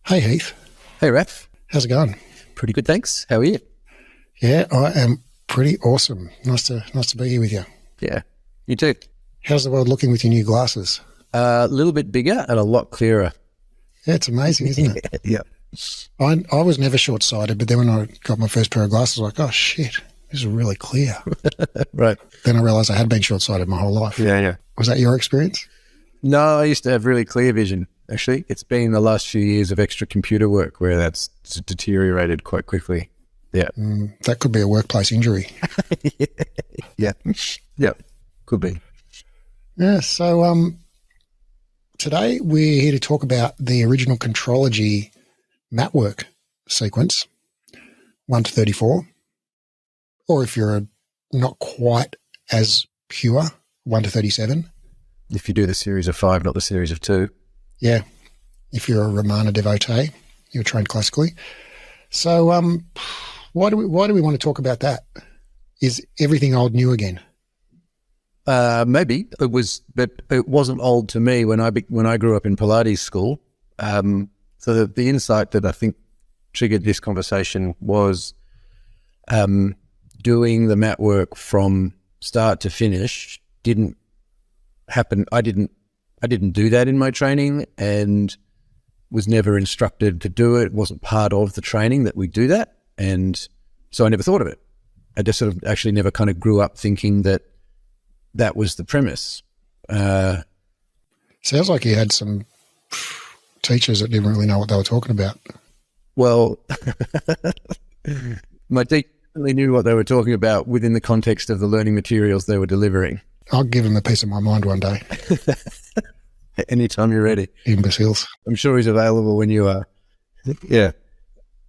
Hey Heath, Hey, Raph. how's it going? Pretty good, thanks. How are you? Yeah, I am pretty awesome. Nice to be here with you. Yeah, you too. How's the world looking with your new glasses? A little bit bigger and a lot clearer. Yeah, it's amazing, isn't it? Yeah. I was never short-sighted, but then when I got my first pair of glasses, I was like, oh shit, this is really clear. Right. Then I realised I had been short-sighted my whole life. Yeah. Was that your experience? No, I used to have really clear vision, actually. It's been the last few years of extra computer work where that's deteriorated quite quickly. Yeah. That could be a workplace injury. Yeah. Could be. Yeah, so today we're here to talk about the original Contrology matwork sequence, 1 to 34, or if you're not quite as pure, 1 to 37. If you do the series of 5, not the series of 2. Yeah, if you're a Ramana devotee, you're trained classically. So why do we want to talk about that? Is everything old new again? Maybe it was, but it wasn't old to me when I grew up in Pilates school. So the insight that I think triggered this conversation was doing the mat work from start to finish didn't happen. I didn't do that in my training and was never instructed to do it. It wasn't part of the training that we do that. And so I never thought of it. I just sort of actually never kind of grew up thinking that that was the premise. Sounds like you had some teachers that didn't really know what they were talking about. Well, my teacher really knew what they were talking about within the context of the learning materials they were delivering. I'll give them the piece of my mind one day. Anytime you're ready. Imbeciles. I'm sure he's available when you are. Yeah.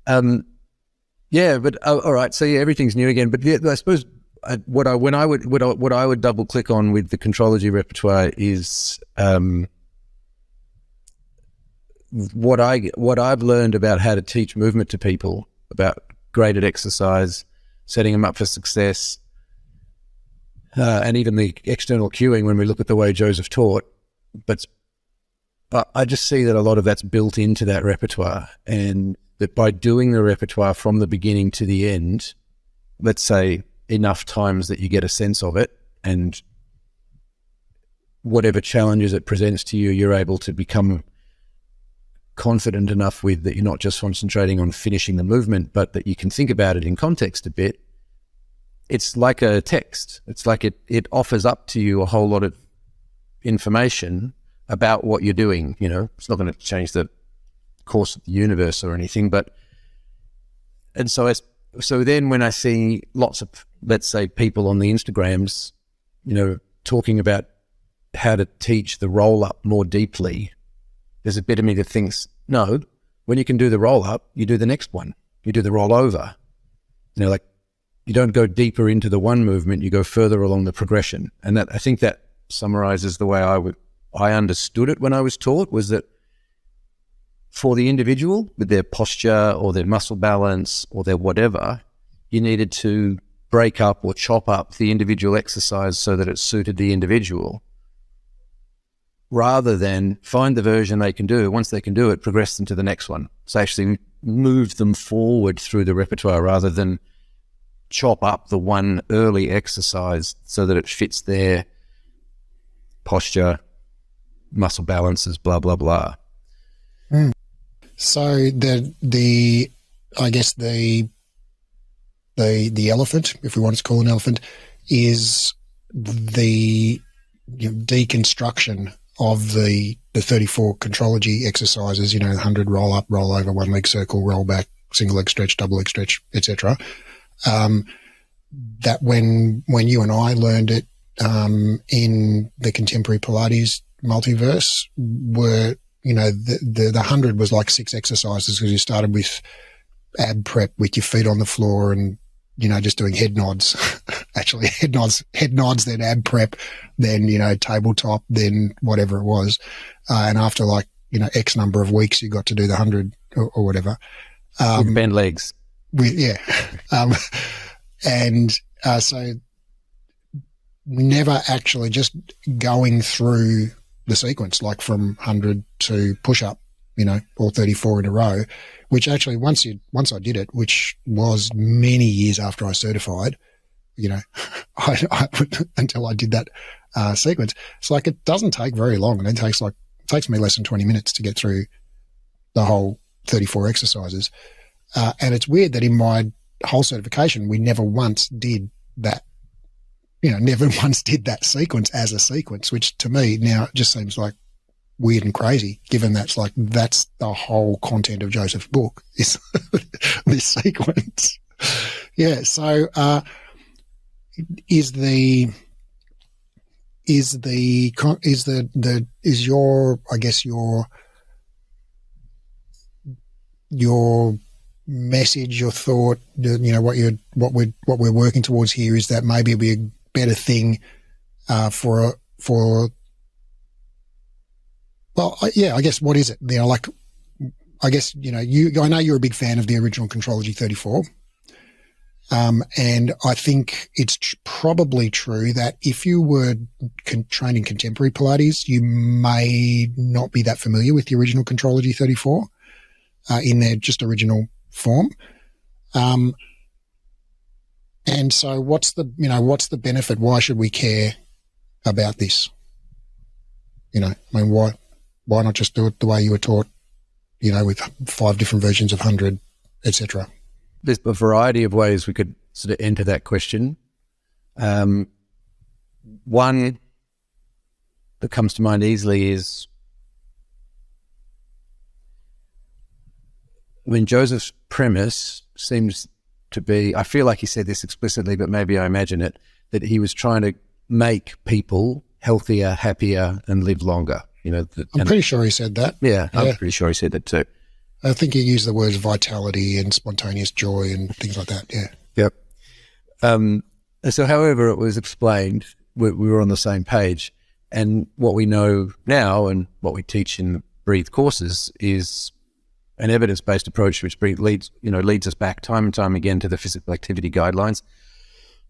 But all right. So yeah, everything's new again. But yeah, I suppose what I would double click on with the Contrology repertoire is what I've learned about how to teach movement to people, about graded exercise, setting them up for success, and even the external cueing when we look at the way Joseph taught. But I just see that a lot of that's built into that repertoire, and that by doing the repertoire from the beginning to the end, let's say enough times that you get a sense of it, and whatever challenges it presents to you, you're able to become confident enough with that you're not just concentrating on finishing the movement, but that you can think about it in context a bit. It's like a text. It's like it offers up to you a whole lot of information about what you're doing. You know, it's not going to change the course of the universe or anything, so then when I see lots of, let's say, people on the Instagrams, you know, talking about how to teach the roll-up more deeply, there's a bit of me that thinks, no, when you can do the roll-up, you do the next one. You do the roll-over. You know, like, you don't go deeper into the one movement, you go further along the progression. And that, I think that summarizes the way I understood it when I was taught, was that for the individual, with their posture or their muscle balance or their whatever, you needed to break up or chop up the individual exercise so that it suited the individual, rather than find the version they can do. Once they can do it, progress them to the next one. So actually move them forward through the repertoire rather than chop up the one early exercise so that it fits their posture, muscle balances, blah, blah, blah. So the elephant, if we want to call it an elephant, is the deconstruction of the 34 Contrology exercises, 100 roll up, roll over, one leg circle, roll back, single leg stretch, double leg stretch, etc. That when you and I learned it in the contemporary Pilates multiverse, were the 100 was like 6 exercises, because you started with ab prep with your feet on the floor and just doing head nods. Actually, head nods, then ab prep, then tabletop, then whatever it was, and after X number of weeks, you got to do the 100 or whatever. With bent legs. So never actually just going through the sequence, like from 100 to push up, or 34 in a row, which actually once I did it, which was many years after I certified, I until I did that sequence. It's like it doesn't take very long, and it takes me less than 20 minutes to get through the whole 34 exercises. And it's weird that in my whole certification, we never once did that. Never once did that sequence as a sequence, which to me now just seems like weird and crazy, given that's the whole content of Joseph's book is this sequence. Yeah. So, is your message, your thought, what we're working towards here is that maybe it'll be a better thing I guess what is it? I know you're a big fan of the original Contrology 34. And I think it's probably true that if you were trained in contemporary Pilates, you may not be that familiar with the original Contrology 34 in their just original form. And so what's the benefit? Why should we care about this? Why not just do it the way you were taught, with 5 different versions of 100, etc.? There's a variety of ways we could sort of enter that question. One that comes to mind easily is Joseph's premise seems to be, I feel like he said this explicitly, but maybe I imagine it, that he was trying to make people healthier, happier, and live longer. I'm pretty sure he said that. Yeah, I'm pretty sure he said that too. I think he used the words vitality and spontaneous joy and things like that. Yeah. Yep. So however it was explained, we were on the same page. And what we know now and what we teach in the Breathe courses is an evidence-based approach which leads us back time and time again to the physical activity guidelines,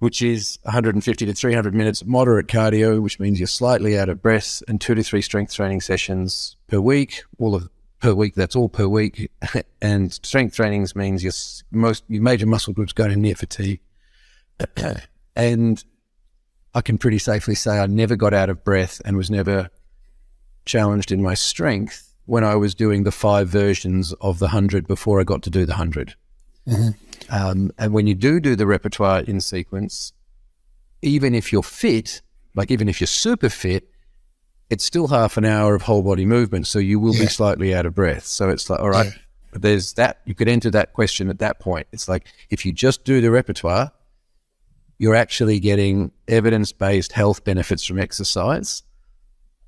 which is 150 to 300 minutes of moderate cardio, which means you're slightly out of breath, and 2 to 3 strength training sessions per week, that's all per week. And strength trainings means your major muscle groups go to near fatigue. And I can pretty safely say I never got out of breath and was never challenged in my strength when I was doing the 5 versions of the 100 before I got to do the 100. Mm-hmm. And when you do the repertoire in sequence, even if you're fit, even if you're super fit, it's still half an hour of whole body movement. So you will be slightly out of breath. So it's like, all right, but there's that, you could enter that question at that point. It's like, if you just do the repertoire, you're actually getting evidence-based health benefits from exercise,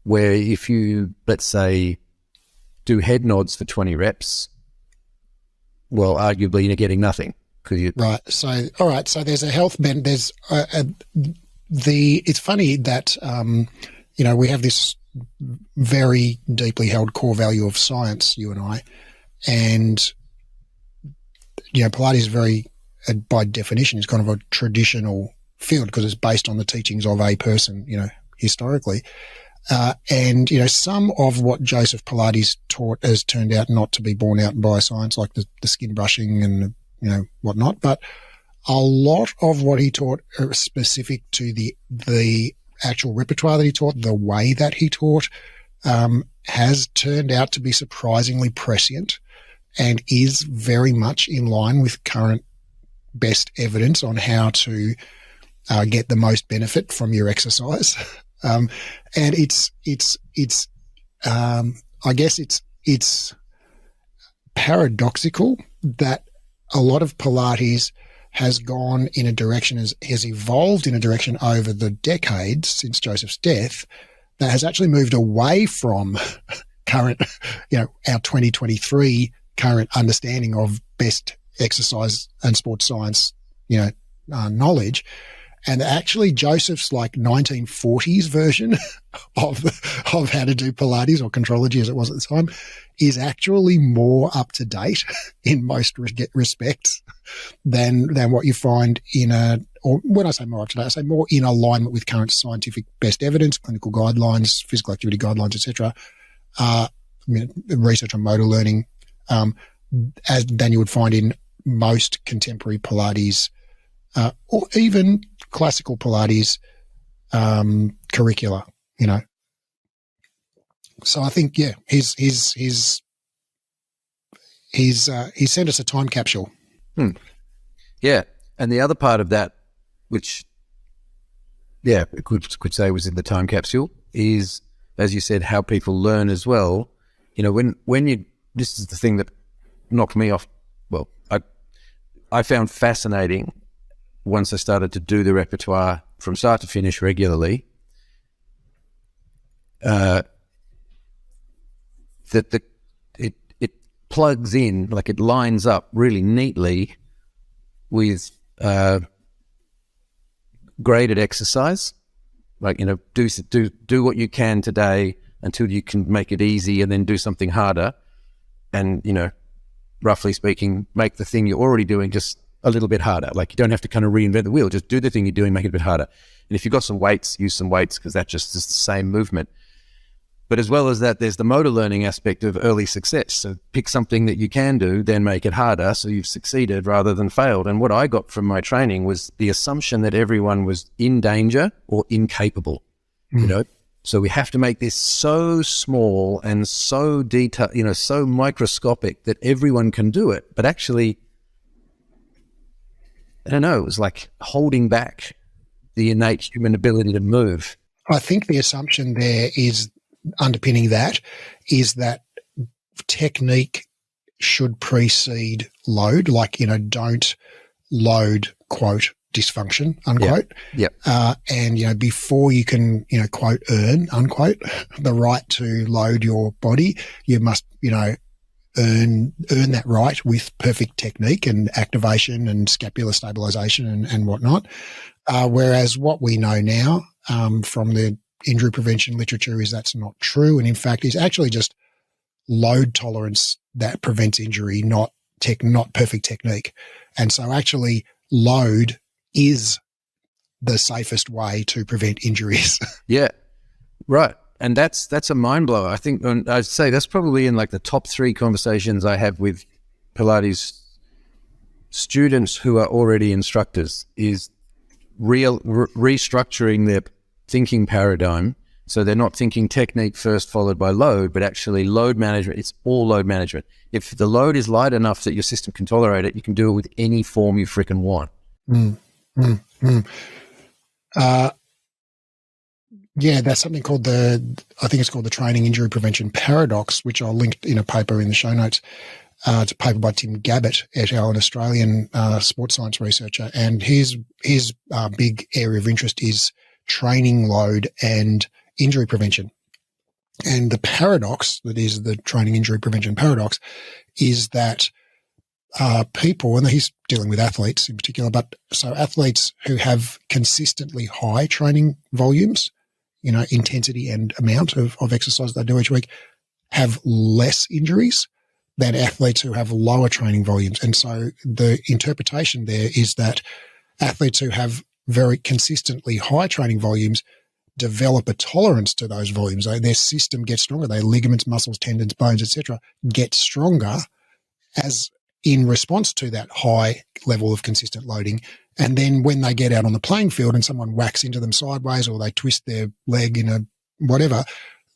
where if you, let's say, do head nods for 20 reps, well, arguably you're getting nothing. Right. So, all right. So there's a health benefit. It's funny that, we have this very deeply held core value of science, you and I, and, Pilates is very, by definition, is kind of a traditional field because it's based on the teachings of a person, historically. And some of what Joseph Pilates taught has turned out not to be borne out by science, like the skin brushing and, whatnot. But a lot of what he taught are specific to the actual repertoire that he taught, the way that he taught, has turned out to be surprisingly prescient and is very much in line with current best evidence on how to get the most benefit from your exercise. And it's paradoxical that a lot of Pilates has gone in a direction, has evolved in a direction over the decades since Joseph's death that has actually moved away from current, our 2023 current understanding of best exercise and sports science, knowledge. And actually Joseph's 1940s version of how to do Pilates, or Contrology as it was at the time, is actually more up to date in most respects than what you find or when I say more up to date, I say more in alignment with current scientific best evidence, clinical guidelines, physical activity guidelines, etc. research on motor learning, than you would find in most contemporary Pilates, or even classical Pilates curricula. So I think, yeah, he's sent us a time capsule. Yeah, and the other part of that, which, yeah, could say was in the time capsule, is, as you said, how people learn as well. When you, this is the thing that knocked me off. Well, I found fascinating once I started to do the repertoire from start to finish regularly, that it plugs in, like it lines up really neatly with graded exercise. Like, do what you can today until you can make it easy, and then do something harder. And, roughly speaking, make the thing you're already doing just a little bit harder. Like, you don't have to kind of reinvent the wheel. Just do the thing you're doing, make it a bit harder. And if you've got some weights, use some weights, because that just is the same movement. But as well as that, there's the motor learning aspect of early success. So pick something that you can do, then make it harder so you've succeeded rather than failed. And what I got from my training was the assumption that everyone was in danger or incapable, So we have to make this so small and so detailed, so microscopic that everyone can do it. But actually, I don't know, it was like holding back the innate human ability to move. I think the assumption there is, underpinning that, is that technique should precede load. Like, don't load, quote, dysfunction, unquote. Yep. And, before you can, quote, earn, unquote, the right to load your body, you must, earn that right with perfect technique and activation and scapular stabilization and whatnot. Whereas what we know now from the injury prevention literature is that's not true. And in fact, it's actually just load tolerance that prevents injury, not perfect technique. And so actually load is the safest way to prevent injuries. Yeah, right. And that's a mind blower. I think, and I'd say that's probably in like the top 3 conversations I have with Pilates students who are already instructors, is restructuring their thinking paradigm. So they're not thinking technique first followed by load, but actually load management. It's all load management. If the load is light enough that your system can tolerate it, you can do it with any form you freaking want. Yeah, there's something called I think it's called the training injury prevention paradox, which I'll link in a paper in the show notes. It's a paper by Tim Gabbett et al., an Australian sports science researcher. And his big area of interest is training load and injury prevention. And the paradox, that is the training injury prevention paradox, is that people, and he's dealing with athletes in particular, but so athletes who have consistently high training volumes, intensity and amount of exercise they do each week, have less injuries than athletes who have lower training volumes. And so the interpretation there is that athletes who have very consistently high training volumes develop a tolerance to those volumes. Their system gets stronger. Their ligaments, muscles, tendons, bones, etc., get stronger as in response to that high level of consistent loading. And then when they get out on the playing field and someone whacks into them sideways, or they twist their leg in a whatever,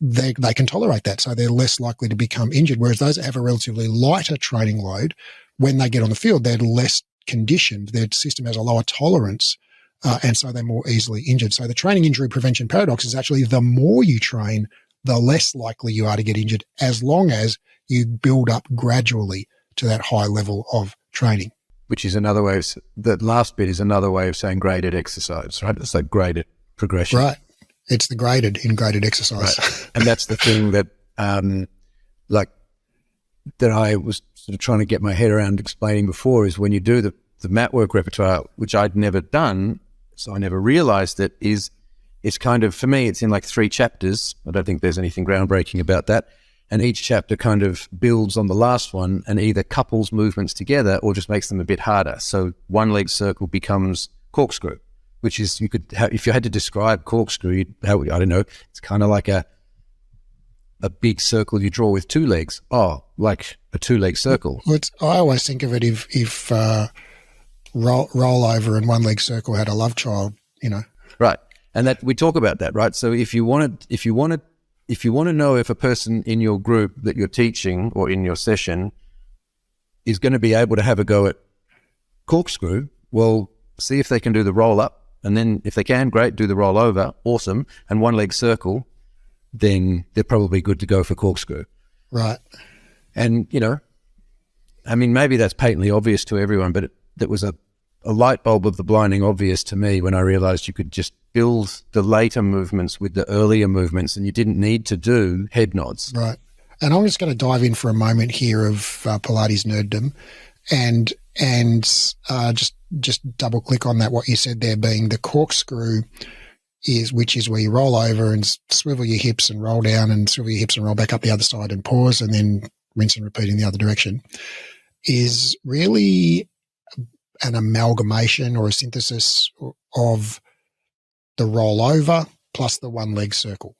they can tolerate that. So they're less likely to become injured. Whereas those that have a relatively lighter training load, when they get on the field, they're less conditioned. Their system has a lower tolerance, and so they're more easily injured. So the training injury prevention paradox is actually the more you train, the less likely you are to get injured, as long as you build up gradually to that high level of training. Which is another way of, the last bit is another way of saying graded exercise, right? It's like graded progression. Right. It's the graded in graded exercise. Right. And that's the thing that, that I was sort of trying to get my head around explaining before, is when you do the matwork repertoire, which I'd never done, so I never realized it, it's kind of, for me, it's in like 3 chapters. I don't think there's anything groundbreaking about that. And each chapter kind of builds on the last one and either couples movements together or just makes them a bit harder. So one leg circle becomes corkscrew, which is, you could have, if you had to describe corkscrew, I don't know, it's kind of like a big circle you draw with 2 legs? Oh, like a 2-leg circle. Well, I always think of it if roll over and 1-leg circle had a love child, Right. And that we talk about that, right? So if you want to know if a person in your group that you're teaching or in your session is going to be able to have a go at corkscrew, well, see if they can do the roll up, and then if they can, great, do the roll over, awesome, and 1-leg circle, then they're probably good to go for corkscrew. Right. And, maybe that's patently obvious to everyone, but that was a light bulb of the blinding obvious to me when I realized you could just build the later movements with the earlier movements and you didn't need to do head nods. Right. And I'm just going to dive in for a moment here of Pilates nerddom and just double click on that, what you said there being the corkscrew which is where you roll over and swivel your hips and roll down and swivel your hips and roll back up the other side and pause and then rinse and repeat in the other direction, is really an amalgamation or a synthesis of the roll over plus the 1-leg circle.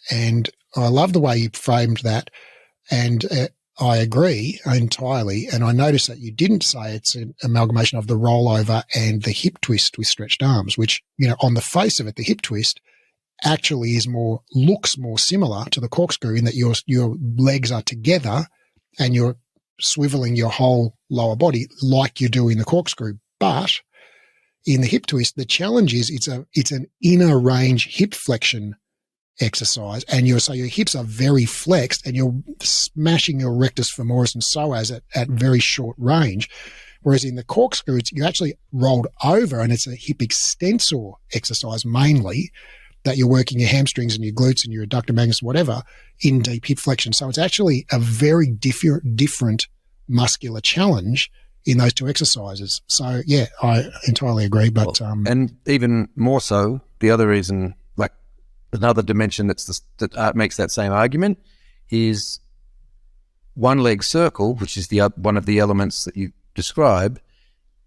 And I love the way you framed that. And I agree entirely. And I noticed that you didn't say it's an amalgamation of the rollover and the hip twist with stretched arms, which, on the face of it, the hip twist actually looks more similar to the corkscrew in that your legs are together and you're swiveling your whole lower body like you do in the corkscrew. But in the hip twist, the challenge is it's an inner range hip flexion exercise, and your hips are very flexed and you're smashing your rectus femoris and psoas at very short range. Whereas in the corkscrew, you're actually rolled over and it's a hip extensor exercise mainly, that you're working your hamstrings and your glutes and your adductor magnus, whatever, in deep hip flexion. So it's actually a very different muscular challenge in those 2 exercises. So yeah, I entirely agree. But and even more so, the other reason, like another dimension that makes that same argument, is 1-leg circle, which is one of the elements that you describe.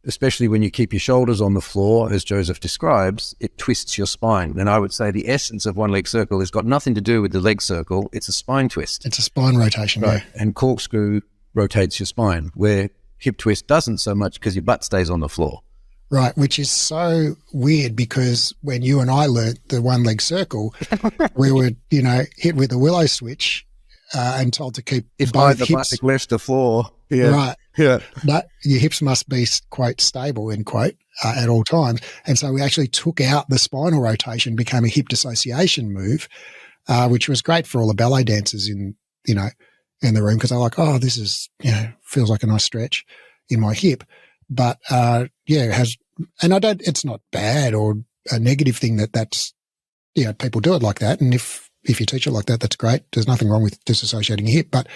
Especially when you keep your shoulders on the floor, as Joseph describes, it twists your spine. And I would say the essence of 1-leg circle has got nothing to do with the leg circle. It's a spine twist. It's a spine rotation, right? Yeah. And corkscrew rotates your spine, where hip twist doesn't so much because your butt stays on the floor. Right, which is so weird because when you and I learnt the 1-leg circle, we were, hit with a willow switch and told to keep both hips left the floor. Yeah. Right. Yeah. But your hips must be, quote, stable, end quote, at all times. And so we actually took out the spinal rotation, became a hip dissociation move, which was great for all the ballet dancers in the room because they're like, oh, this is, feels like a nice stretch in my hip. But, it has, and it's not bad or a negative thing that's, people do it like that. And if you teach it like that, that's great. There's nothing wrong with disassociating a hip, but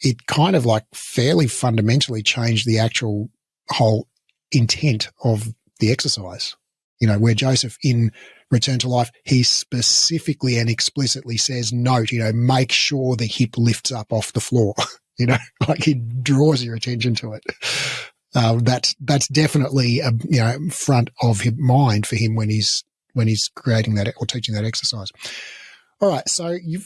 it kind of like fairly fundamentally changed the actual whole intent of the exercise. Where Joseph in Return to Life, he specifically and explicitly says, note, make sure the hip lifts up off the floor, like he draws your attention to it. That's definitely a, front of his mind for him when he's creating that or teaching that exercise. All right. So you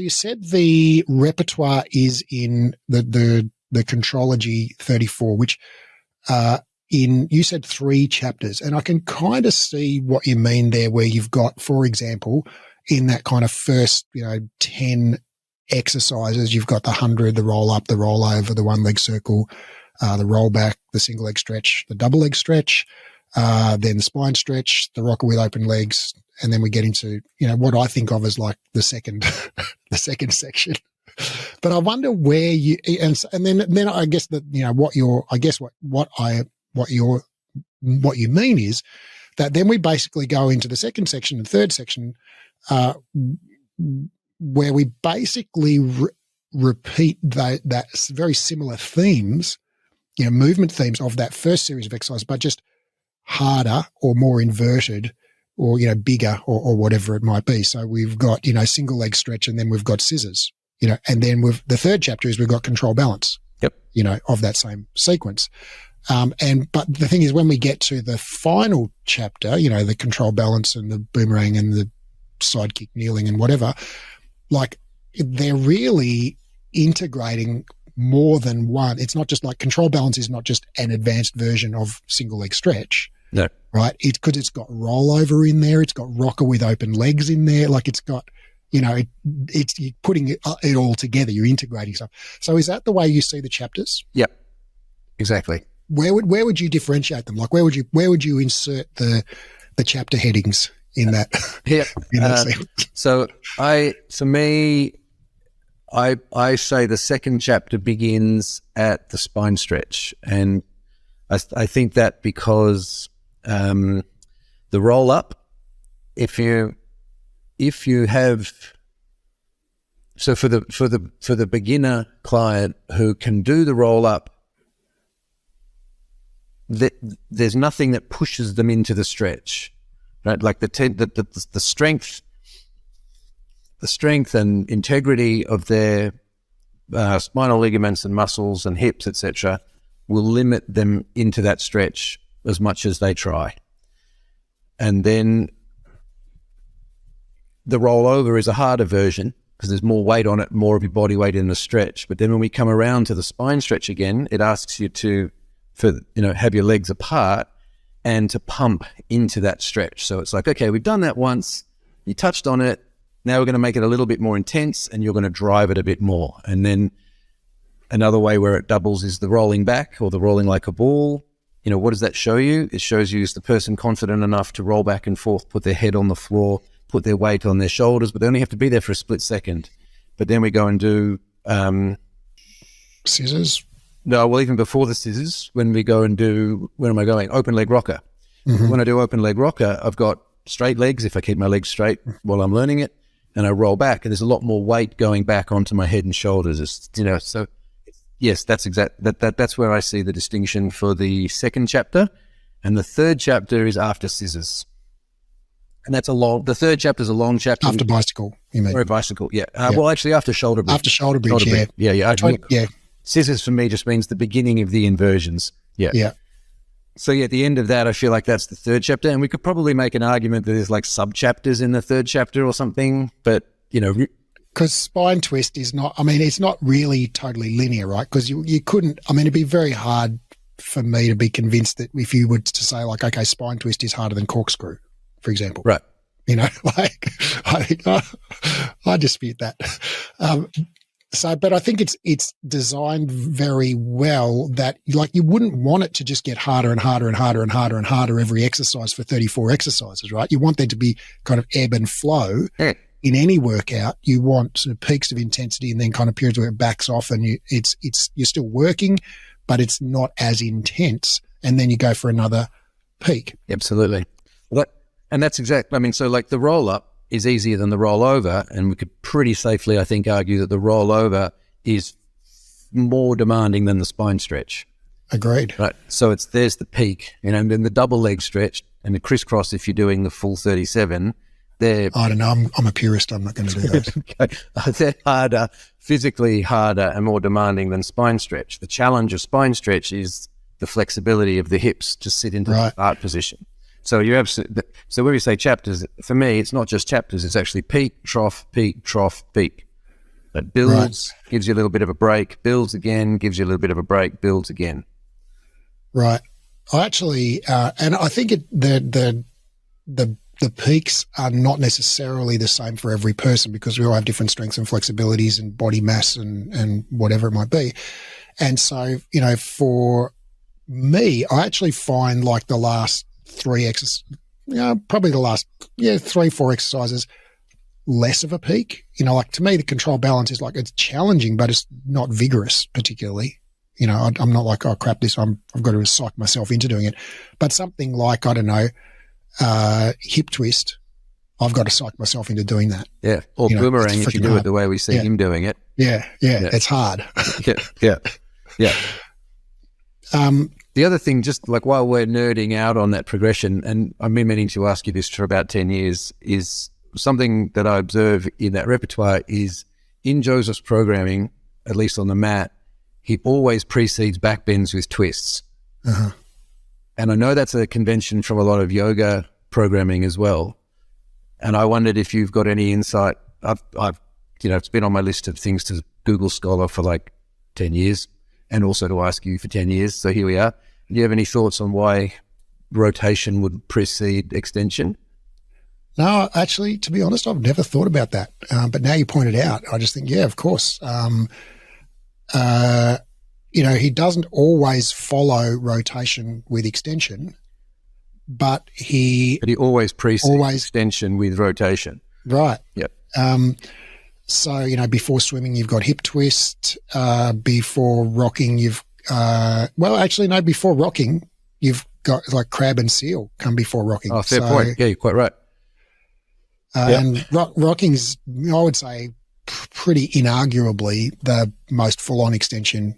said the repertoire is in the Contrology 34, which, you said 3 chapters, and I can kind of see what you mean there, where you've got, for example, in that kind of first, 10 exercises, you've got the 100, the roll up, the roll over, the 1-leg circle, the roll back, the single leg stretch, the double leg stretch, then the spine stretch, the rocker with open legs. And then we get into, what I think of as like the second section. But I wonder where you, and then I guess that, what you mean is that then we basically go into the second section and third section, where we basically repeat that very similar themes, movement themes of that first series of exercises, but just harder or more inverted or, bigger or whatever it might be. So we've got, single leg stretch, and then we've got scissors, and then the third chapter is we've got control balance, yep, of that same sequence. But the thing is, when we get to the final chapter, the control balance and the boomerang and the sidekick kneeling and whatever, like they're really integrating more than one. It's not just like control balance is not just an advanced version of single leg stretch. No. Right. It's because it's got rollover in there. It's got rocker with open legs in there. Like it's got, it's you're putting it all together. You're integrating stuff. So is that the way you see the chapters? Yep. Exactly. Where would you differentiate them? Like where would you insert the chapter headings in that? Yeah. In that sequence? So for me, I say the second chapter begins at the spine stretch, and I think that because the roll up, if you have, so for the beginner client who can do the roll up, there's nothing that pushes them into the stretch, right? Like the strength and integrity of their spinal ligaments and muscles and hips, etc., will limit them into that stretch as much as they try. And then the rollover is a harder version because there's more weight on it, more of your body weight in the stretch. But then when we come around to the spine stretch again, it asks you to have your legs apart and to pump into that stretch. So it's like, okay, we've done that once, you touched on it, now we're going to make it a little bit more intense and you're going to drive it a bit more. And then another way where it doubles is the rolling back or the rolling like a ball. What does that show you? It shows you is the person confident enough to roll back and forth, put their head on the floor, put their weight on their shoulders, but they only have to be there for a split second. But then we go and do scissors. No, well, even before the scissors, when we go and do, where am I going? Open leg rocker. Mm-hmm. When I do open leg rocker, I've got straight legs if I keep my legs straight while I'm learning it, and I roll back, and there's a lot more weight going back onto my head and shoulders. So yes, that's that's where I see the distinction for the second chapter, and the third chapter is after scissors, and the third chapter is a long chapter. After bicycle, you mean? Or bicycle, yeah. Well, actually, after shoulder bridge. After shoulder bridge, yeah. Yeah. Scissors for me just means the beginning of the inversions. Yeah. Yeah. So at the end of that, I feel like that's the third chapter, and we could probably make an argument that there's like sub-chapters in the third chapter or something, but because spine twist is not, it's not really totally linear, right? Because you couldn't, it'd be very hard for me to be convinced that if you were to say like, okay, spine twist is harder than corkscrew, for example. Right. I think I dispute that. But I think it's designed very well that you wouldn't want it to just get harder and harder and harder and harder and harder every exercise for 34 exercises, right? You want there to be kind of ebb and flow. Yeah. In any workout. You want sort of peaks of intensity and then kind of periods where it backs off and you're still working, but it's not as intense. And then you go for another peak. Absolutely. And that's exactly, so like the roll up is easier than the rollover, and we could pretty safely, I think, argue that the rollover is more demanding than the spine stretch. Agreed. Right. So there's the peak, and then the double leg stretch and the crisscross, if you're doing the full 37, I don't know. I'm a purist. I'm not going to do that. Okay. They're harder, physically harder and more demanding than spine stretch. The challenge of spine stretch is the flexibility of the hips to sit into the start position. So you're absolutely. So when we say chapters, for me, it's not just chapters. It's actually peak, trough, peak, trough, peak. It builds, gives you a little bit of a break, builds again, gives you a little bit of a break, builds again. Right. I actually, and I think the peaks are not necessarily the same for every person because we all have different strengths and flexibilities and body mass and whatever it might be. And so, for me, I actually find like the last probably the last 3-4 exercises less of a peak. Like to me, the control balance is like it's challenging, but it's not vigorous particularly. I'm not like, oh crap, I've got to psych myself into doing it. But something like, I don't know, hip twist, I've got to psych myself into doing that. Yeah. Or boomerang if you do it the way we see him doing it. Yeah. It's hard. Yeah. The other thing, just like while we're nerding out on that progression, and I've been meaning to ask you this for about 10 years, is something that I observe in that repertoire is in Joseph's programming, at least on the mat, he always precedes back bends with twists. Uh-huh. And I know that's a convention from a lot of yoga programming as well. And I wondered if you've got any insight. I've it's been on my list of things to Google Scholar for like 10 years and also to ask you for 10 years. So here we are. Do you have any thoughts on why rotation would precede extension? No, actually, to be honest, I've never thought about that. But now you point it out, I just think, yeah, of course. He doesn't always follow rotation with extension, but he always precedes extension with rotation. Right. Yep. So, before swimming, you've got hip twist. Before rocking, before rocking, you've got like crab and seal come before rocking. Oh, fair point. Yeah, you're quite right. And rocking's, I would say, pretty inarguably the most full-on extension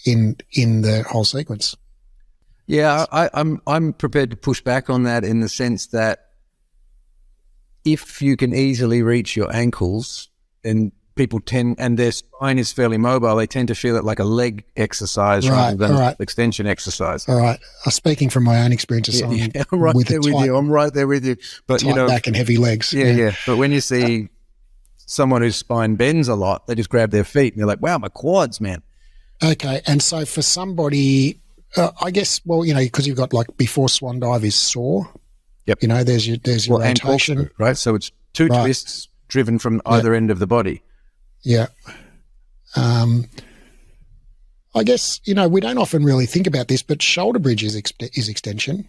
in the whole sequence. Yeah, I'm prepared to push back on that in the sense that if you can easily reach your ankles, and people and their spine is fairly mobile, they tend to feel it like a leg exercise rather than an extension exercise. All right. Speaking from my own experience, I'm right there with you. I'm right there with you. But tight back and heavy legs. Yeah. But when you see someone whose spine bends a lot, they just grab their feet and they're like, "Wow, my quads, man." Okay, and so for somebody, I guess, because you've got like before swan dive is saw. Yep. There's your rotation, right? So it's two twists driven from either end of the body. Yeah. I guess, we don't often really think about this, but shoulder bridge is extension,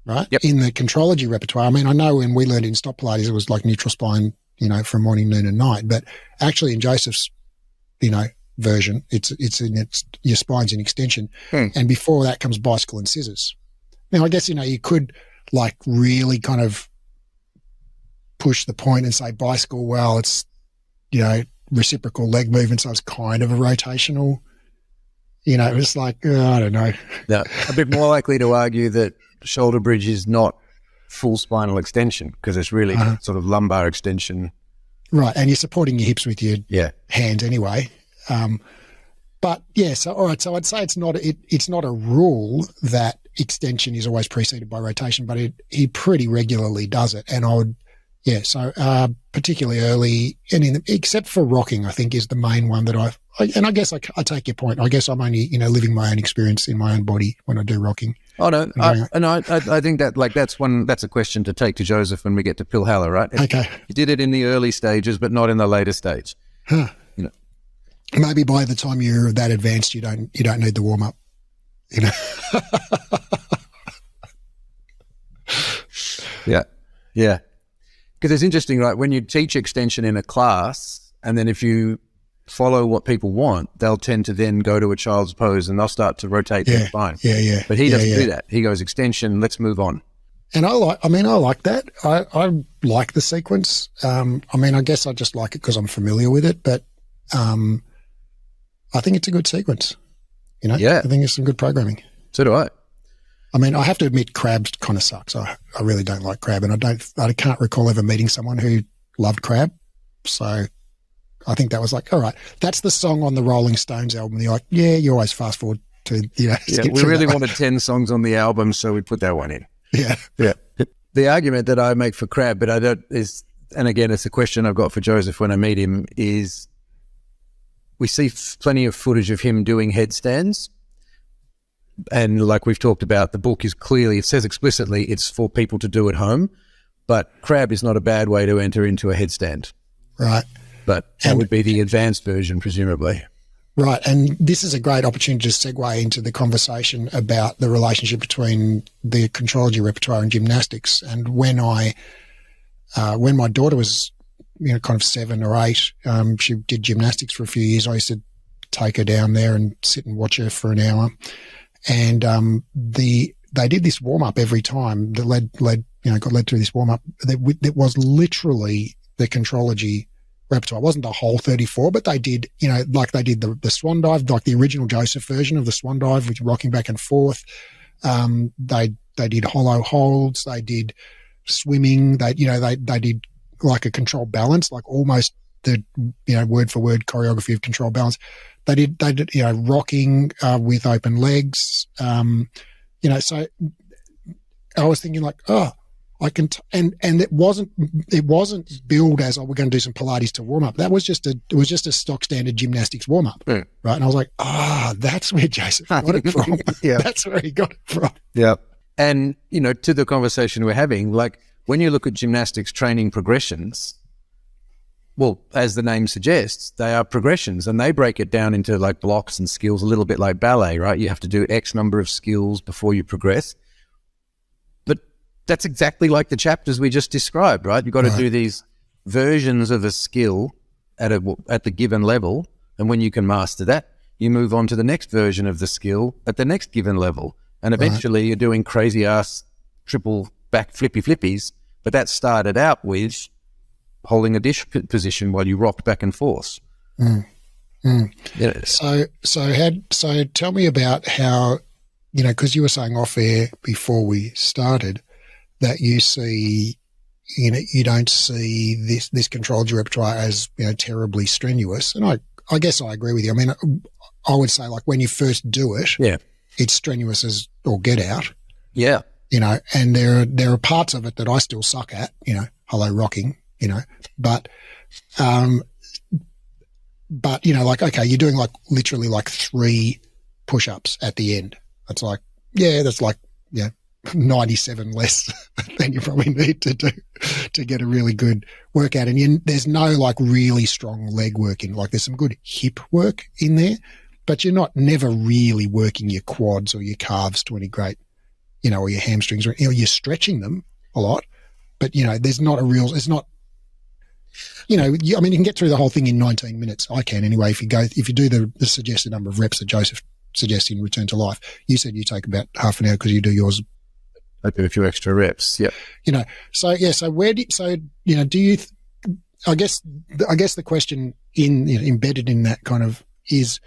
right? Yep. In the Contrology repertoire. I mean, I know when we learned in stop Pilates, it was like neutral spine, from morning, noon and night, but actually in Joseph's, version, it's your spine's in extension. And before that comes bicycle and scissors. Now, I guess, you could like really kind of push the point and say bicycle, well, it's, reciprocal leg movement, so it's kind of a rotational, it's like, I don't know. No, a bit more likely to argue that shoulder bridge is not full spinal extension because it's really sort of lumbar extension. Right, and you're supporting your hips with your hands anyway. But yeah, so all right, so I'd say it's not a rule that extension is always preceded by rotation, but he pretty regularly does it, and I would. Yeah, so particularly early, and except for rocking, I think is the main one that I guess I take your point. I guess I'm only living my own experience in my own body when I do rocking. Oh no, I think that that's a question to take to Joseph when we get to Pilhalla, right? Okay, you did it in the early stages, but not in the later stage. Huh. Maybe by the time you're that advanced, you don't need the warm up. Yeah. Because it's interesting, right? When you teach extension in a class, and then if you follow what people want, they'll tend to then go to a child's pose and they'll start to rotate their spine. Yeah. But he doesn't do that. He goes extension, let's move on. And I like that. I like the sequence. I guess I just like it because I'm familiar with it, but I think it's a good sequence. Yeah. I think it's some good programming. So do I. I have to admit crab kind of sucks. I really don't like crab, and I can't recall ever meeting someone who loved crab. So I think that was like, all right, that's the song on the Rolling Stones album. And you're like, yeah, you always fast forward to, Yeah, we really wanted 10 songs on the album, so we put that one in. Yeah. The argument that I make for crab, but and again, it's a question I've got for Joseph when I meet him, is we see plenty of footage of him doing headstands. And like we've talked about, the book is clearly, it says explicitly it's for people to do at home, but crab is not a bad way to enter into a headstand. Right. But that would be the advanced version, presumably. Right. And this is a great opportunity to segue into the conversation about the relationship between the Contrology repertoire and gymnastics. And when my daughter was, kind of 7 or 8, she did gymnastics for a few years. I used to take her down there and sit and watch her for an hour. And they did this warm up every time. The got led through this warm up. It was literally the Contrology repertoire. It wasn't the whole 34, but they did, like they did the swan dive, like the original Joseph version of the swan dive, which rocking back and forth. They did hollow holds. They did swimming. They did like a controlled balance, like almost the word for word choreography of controlled balance. They did rocking with open legs. So I was thinking like, oh, and it wasn't billed as, oh, we're going to do some Pilates to warm up. It was just a stock standard gymnastics warm up. Mm. Right. And I was like, that's where Joseph got it from. Yeah. That's where he got it from. Yeah. And, to the conversation we're having, like when you look at gymnastics training progressions, well, as the name suggests, they are progressions and they break it down into like blocks and skills, a little bit like ballet, right? You have to do X number of skills before you progress. But that's exactly like the chapters we just described, right? You've got to do these versions of a skill at the given level. And when you can master that, you move on to the next version of the skill at the next given level. And eventually you're doing crazy ass triple back flippies, but that started out with holding a dish position while you rocked back and forth. So tell me about how, because you were saying off air before we started that you see, you don't see this Contrology repertoire as, terribly strenuous. And I guess I agree with you. I mean, I would say like when you first do it, it's strenuous as all get out. Yeah. And there are parts of it that I still suck at, hello rocking, but like, okay, you're doing like literally like 3 push-ups at the end. That's like, that's like, 97 less than you probably need to do to get a really good workout. And there's no like really strong leg work in, like there's some good hip work in there, but you're never really working your quads or your calves to any great, or your hamstrings, or you're stretching them a lot, but there's not a real, it's not, you can get through the whole thing in 19 minutes. I can anyway. If you do the suggested number of reps that Joseph suggests in Return to Life, you said you take about half an hour because you do yours. I do a few extra reps. Yeah. So where do you, I guess the question embedded in that kind of is,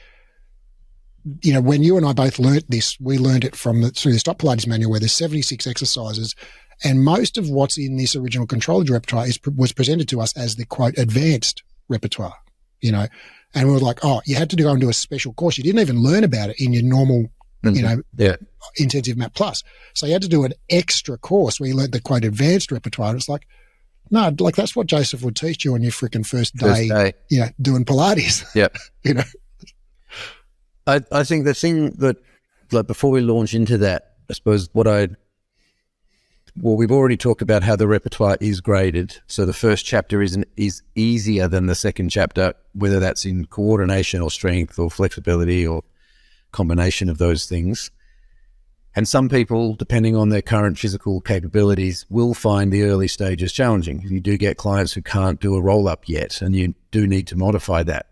when you and I both learnt this, we learned it through the Stop Pilates manual where there's 76 exercises. And most of what's in this original Contrology repertoire was presented to us as the, quote, advanced repertoire, and we were like, oh, you had to go and do a special course. You didn't even learn about it in your normal, intensive Mat Plus. So you had to do an extra course where you learned the, quote, advanced repertoire. It's like, no, like that's what Joseph would teach you on your freaking first day. Doing Pilates. Yeah. I think the thing that, like before we launch into that, I suppose we've already talked about how the repertoire is graded. So the first chapter is easier than the second chapter, whether that's in coordination or strength or flexibility or combination of those things. And some people, depending on their current physical capabilities, will find the early stages challenging. You do get clients who can't do a roll-up yet, and you do need to modify that.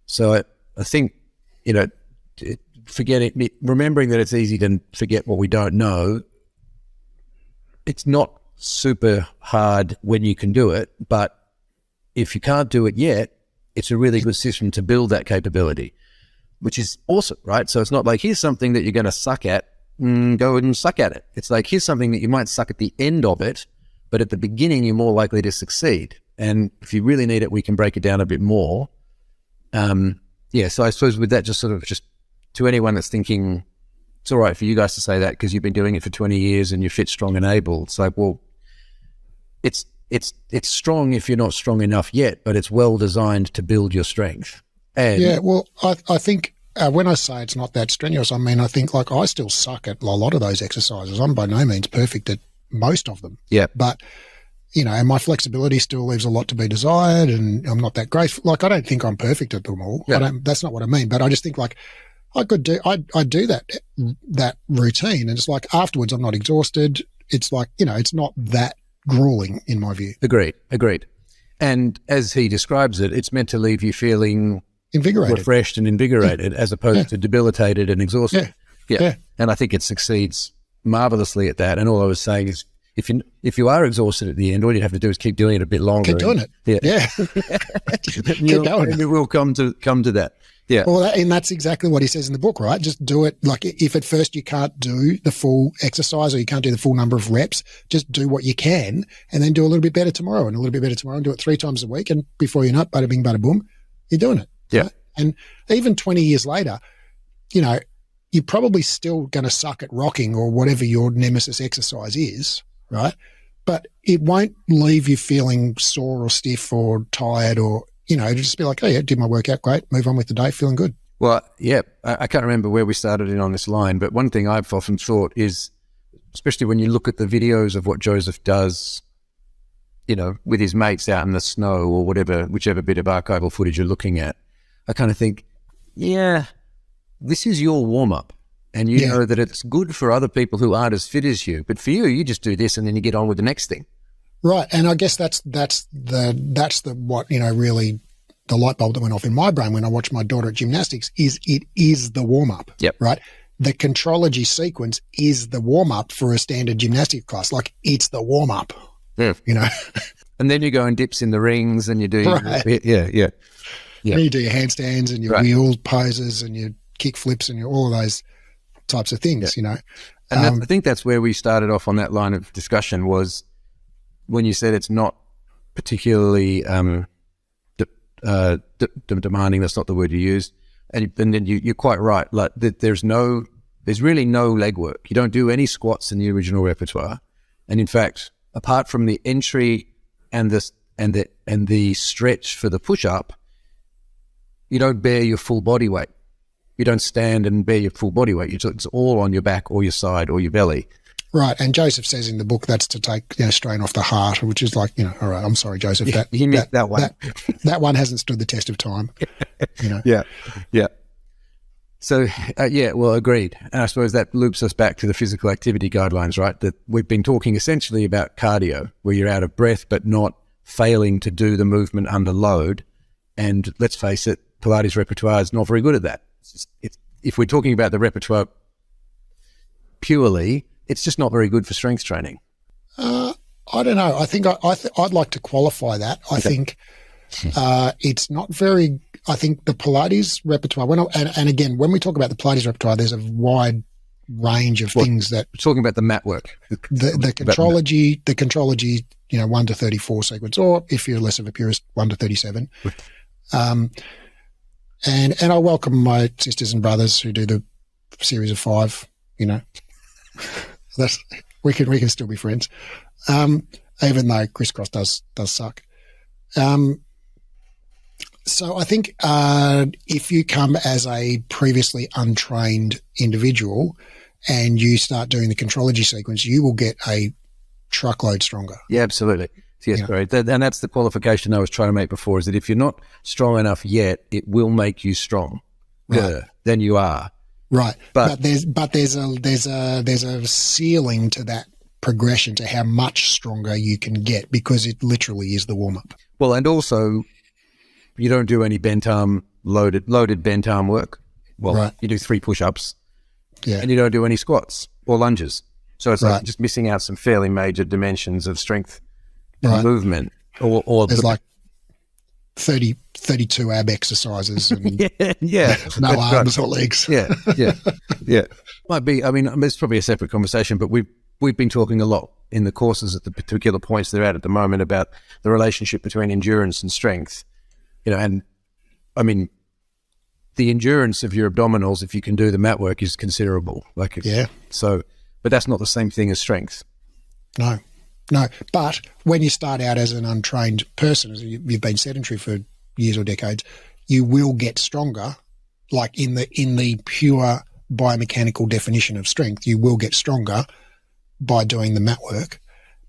So I think, remembering that it's easy to forget what we don't know. It's not super hard when you can do it, but if you can't do it yet, it's a really good system to build that capability, which is awesome, right? So it's not like, here's something that you're going to suck at, go and suck at it. It's like, here's something that you might suck at the end of it, but at the beginning, you're more likely to succeed. And if you really need it, we can break it down a bit more. So I suppose with that, just to anyone that's thinking, it's all right for you guys to say that because you've been doing it for 20 years and you're fit, strong, and able. It's like, well, it's strong if you're not strong enough yet, but it's well designed to build your strength. And I think when I say it's not that strenuous, I mean, I think like I still suck at a lot of those exercises. I'm by no means perfect at most of them. Yeah. But, and my flexibility still leaves a lot to be desired, and I'm not that great. Like, I don't think I'm perfect at them all. Yeah. That's not what I mean. But I just think like, I do that routine, and it's like afterwards I'm not exhausted. It's like, it's not that grueling in my view. Agreed. And as he describes it, it's meant to leave you feeling invigorated, refreshed and invigorated, as opposed to debilitated and exhausted. Yeah. And I think it succeeds marvelously at that. And all I was saying is, if you are exhausted at the end, all you have to do is keep doing it a bit longer. Keep doing it. Yeah. Keep going. And it will come to that. Yeah. Well, and that's exactly what he says in the book, right? Just do it. Like if at first you can't do the full exercise or you can't do the full number of reps, just do what you can and then do a little bit better tomorrow and a little bit better tomorrow and do it 3 times a week. And before you know it, bada bing, bada boom, you're doing it. Yeah. Right? And even 20 years later, you're probably still going to suck at rocking or whatever your nemesis exercise is, right? but it won't leave you feeling sore or stiff or tired or, just be like, oh yeah, did my workout, great, move on with the day, feeling good. Well, yeah, I can't remember where we started in on this line, but one thing I've often thought is, especially when you look at the videos of what Joseph does, with his mates out in the snow or whatever, whichever bit of archival footage you're looking at, I kind of think, yeah, this is your warm-up. And you know that it's good for other people who aren't as fit as you. But for you, you just do this and then you get on with the next thing. Right. And I guess that's what, really the light bulb that went off in my brain when I watched my daughter at gymnastics is it is the warm-up. Yep. Right. The Contrology sequence is the warm-up for a standard gymnastics class. Like, it's the warm-up. Yeah. And then you go and dips in the rings and you do, yeah. And you do your handstands and your wheel poses and your kick flips and all of those types of things, And I think that's where we started off on that line of discussion, was when you said it's not particularly demanding. That's not the word you used. And then you're quite right. Like, there's really no leg work. You don't do any squats in the original repertoire. And in fact, apart from the entry and the stretch for the push-up, you don't bear your full body weight. You don't stand and bear your full body weight. It's all on your back or your side or your belly. Right. And Joseph says in the book that's to take strain off the heart, which is like, all right, I'm sorry, Joseph. You missed that one. That one hasn't stood the test of time. Yeah. So, agreed. And I suppose that loops us back to the physical activity guidelines, right? That we've been talking essentially about cardio, where you're out of breath but not failing to do the movement under load. And let's face it, Pilates repertoire is not very good at that. If we're talking about the repertoire purely, it's just not very good for strength training. I don't know. I think I'd like to qualify that. I think it's not very. I think the Pilates repertoire. And again, when we talk about the Pilates repertoire, there's a wide range of things that. We're talking about the mat work. The Contrology, 1 to 34 sequence, or if you're less of a purist, 1 to 37. And I welcome my sisters and brothers who do the series of 5. We can still be friends, even though crisscross does suck. So I think if you come as a previously untrained individual and you start doing the Contrology sequence, you will get a truckload stronger. Yeah, absolutely. Yes, great. And that's the qualification I was trying to make before, is that if you're not strong enough yet, it will make you strong. Right. Than you are. Right. But there's a ceiling to that progression, to how much stronger you can get, because it literally is the warm up. Well, and also you don't do any bent arm loaded bent arm work. Well, you do 3 push-ups. Yeah. And you don't do any squats or lunges. So it's like just missing out some fairly major dimensions of strength and movement. Or there's like 32 ab exercises and no arms or legs. Yeah. Might be, I mean, it's probably a separate conversation, but we've been talking a lot in the courses at the particular points they're at the moment about the relationship between endurance and strength. And I mean, the endurance of your abdominals, if you can do the mat work, is considerable. So, but that's not the same thing as strength. No. But when you start out as an untrained person, as you've been sedentary for years or decades, you will get stronger. Like in the pure biomechanical definition of strength, you will get stronger by doing the mat work,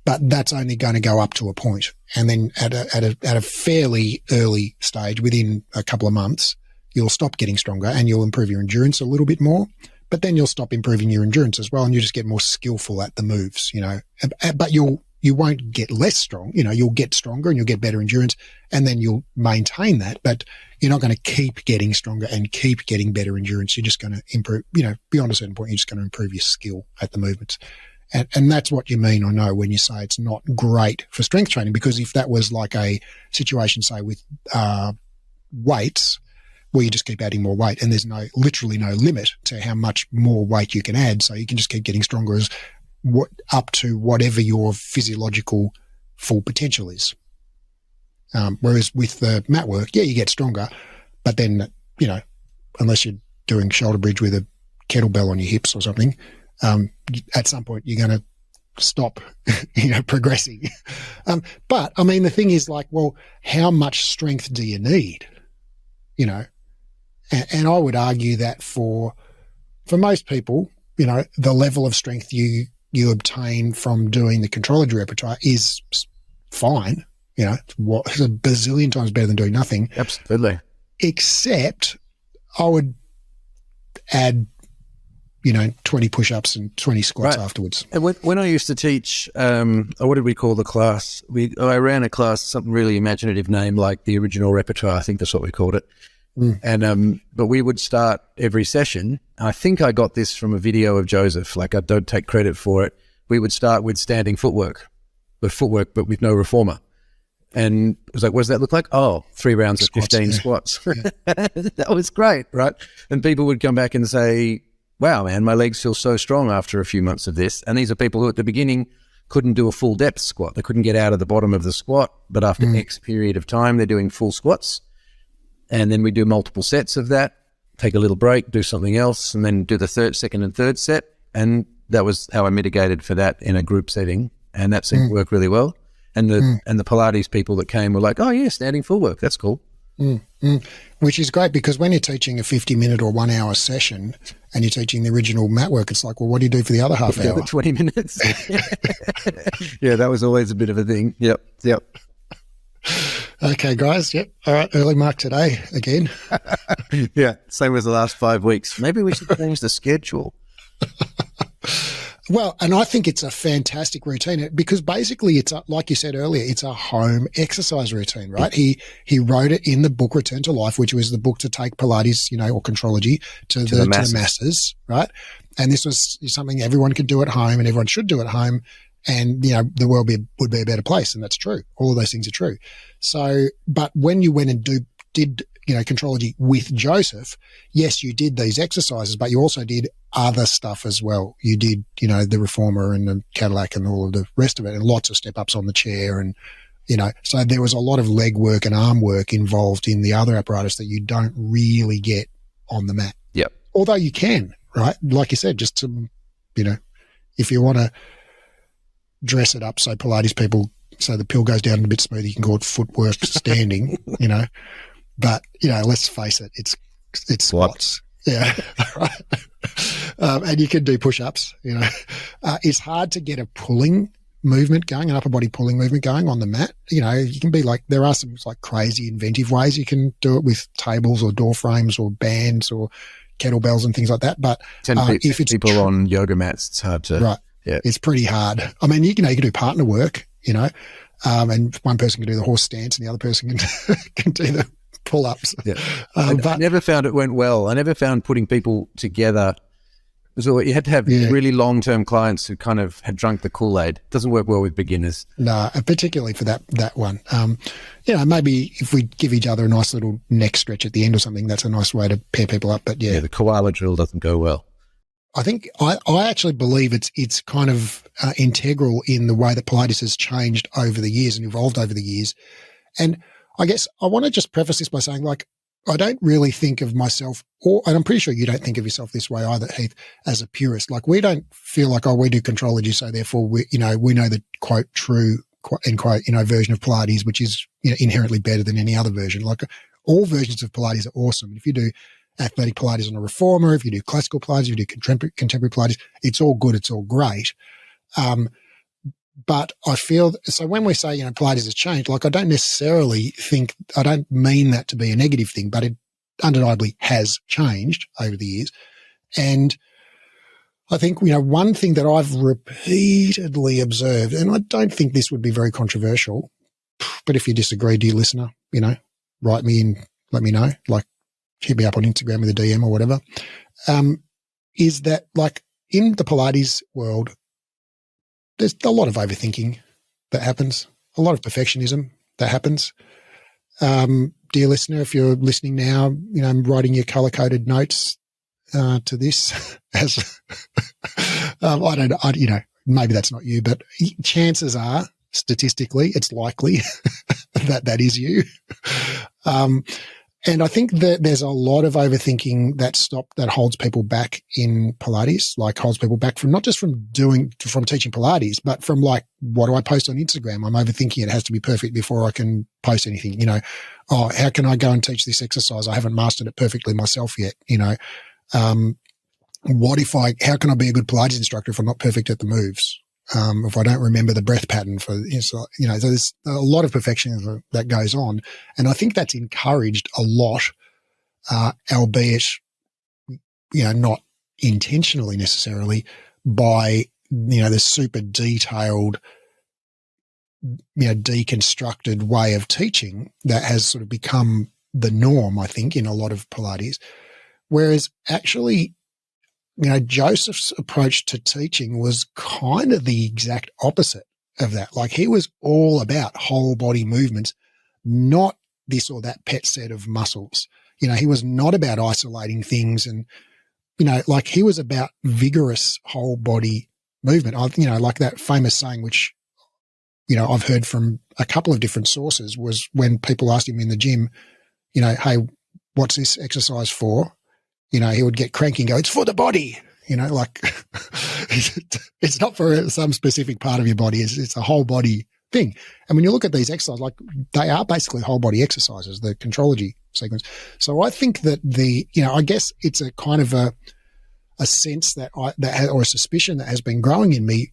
but that's only going to go up to a point. And then at a fairly early stage, within a couple of months, you'll stop getting stronger and you'll improve your endurance a little bit more. But then you'll stop improving your endurance as well, and you just get more skillful at the moves, But you won't get less strong, you'll get stronger and you'll get better endurance, and then you'll maintain that. But you're not going to keep getting stronger and keep getting better endurance. You're just going to improve, beyond a certain point, you're just going to improve your skill at the movements. And that's what you mean, I know, when you say it's not great for strength training, because if that was like a situation, say, with weights, where you just keep adding more weight and there's literally no limit to how much more weight you can add. So you can just keep getting stronger up to whatever your physiological full potential is. Whereas with the mat work, you get stronger, but then, unless you're doing shoulder bridge with a kettlebell on your hips or something, at some point you're going to stop, progressing. But I mean, the thing is like, well, how much strength do you need? And I would argue that for most people, the level of strength you obtain from doing the Contrology repertoire is fine. It's a bazillion times better than doing nothing. Absolutely. Except I would add, 20 push-ups and 20 squats afterwards. And when I used to teach, what did we call the class? I ran a class, something really imaginative name, like the original repertoire. I think that's what we called it. And but we would start every session. I think I got this from a video of Joseph. Like, I don't take credit for it. We would start with standing footwork, but with no reformer. And it was like, what does that look like? Oh, 3 rounds of 15 squats. Yeah. That was great, right? And people would come back and say, wow, man, my legs feel so strong after a few months of this. And these are people who at the beginning couldn't do a full depth squat. They couldn't get out of the bottom of the squat, but after X period of time, they're doing full squats. And then we do multiple sets of that, take a little break, do something else, and then do the second and third set. And that was how I mitigated for that in a group setting. And that seemed to work really well. And the Pilates people that came were like, oh yeah, standing full work, that's cool. Which is great, because when you're teaching a 50-minute or 1 hour session and you're teaching the original mat work, it's like, well, what do you do for the other half hour? 20 minutes. Yeah, that was always a bit of a thing. Yep. Okay, guys. Yep. All right. Early mark today again. Yeah. Same as the last 5 weeks. Maybe we should change the schedule. Well, and I think it's a fantastic routine, because basically it's like you said earlier, it's a home exercise routine, right? He wrote it in the book Return to Life, which was the book to take Pilates, or Contrology to the masses, right? And this was something everyone could do at home and everyone should do at home. And, the world would be a better place. And that's true. All of those things are true. So, but when you went and did Contrology with Joseph, yes, you did these exercises, but you also did other stuff as well. You did, the reformer and the Cadillac and all of the rest of it, and lots of step ups on the chair. And, so there was a lot of leg work and arm work involved in the other apparatus that you don't really get on the mat. Yep. Although you can, right? Like you said, just to, if you want to dress it up so Pilates people, so the pill goes down a bit smoother, you can call it footwork standing, But, let's face it, it's squats. Yeah. Right. And you can do push-ups, it's hard to get a pulling movement going, an upper body pulling movement going on the mat. You can be like, there are some like crazy inventive ways you can do it with tables or door frames or bands or kettlebells and things like that. But if it's people on yoga mats, it's hard to. Right. Yeah. It's pretty hard. I mean, you can do partner work, and one person can do the horse stance and the other person can do the pull-ups. Yeah. But I never found it went well. I never found putting people together. So you had to have really long-term clients who kind of had drunk the Kool-Aid. It doesn't work well with beginners. No, particularly for that one. Maybe if we give each other a nice little neck stretch at the end or something, that's a nice way to pair people up. But the koala drill doesn't go well. I think I actually believe it's kind of integral in the way that Pilates has changed over the years and evolved over the years. And I guess I want to just preface this by saying, like, I don't really think of myself, and I'm pretty sure you don't think of yourself this way either, Heath, as a purist. Like, we don't feel like, we do Contrology, so therefore we know the quote true end quote version of Pilates, which is inherently better than any other version. Like, all versions of Pilates are awesome. If you do athletic Pilates on a reformer, if you do classical Pilates, if you do contemporary Pilates, it's all good, it's all great. But I feel, so when we say, Pilates has changed, like, I don't mean that to be a negative thing, but it undeniably has changed over the years. And I think, one thing that I've repeatedly observed, and I don't think this would be very controversial, but if you disagree, dear listener, write me and let me know, like, hit me up on Instagram with a DM or whatever, is that, like, in the Pilates world, there's a lot of overthinking that happens, a lot of perfectionism that happens. Dear listener, if you're listening now, I'm writing your color-coded notes to this as maybe that's not you, but chances are, statistically, it's likely that is you. And I think that there's a lot of overthinking that holds people back in Pilates, like holds people back from not just from teaching Pilates, but from like, what do I post on Instagram? I'm overthinking it has to be perfect before I can post anything, how can I go and teach this exercise? I haven't mastered it perfectly myself yet, how can I be a good Pilates instructor if I'm not perfect at the moves? If I don't remember the breath pattern so there's a lot of perfectionism that goes on. And I think that's encouraged a lot, albeit, not intentionally necessarily, by, the super detailed, deconstructed way of teaching that has sort of become the norm, I think, in a lot of Pilates. Whereas actually, Joseph's approach to teaching was kind of the exact opposite of that. Like, he was all about whole body movements, not this or that pet set of muscles. He was not about isolating things and, like, he was about vigorous whole body movement. Like that famous saying, which, I've heard from a couple of different sources, was when people asked him in the gym, hey, what's this exercise for? He would get cranky and go, it's for the body, like it's not for some specific part of your body. It's a whole body thing. And when you look at these exercises, like, they are basically whole body exercises, the Contrology sequence. So I think that I guess it's a kind of a sense or a suspicion that has been growing in me,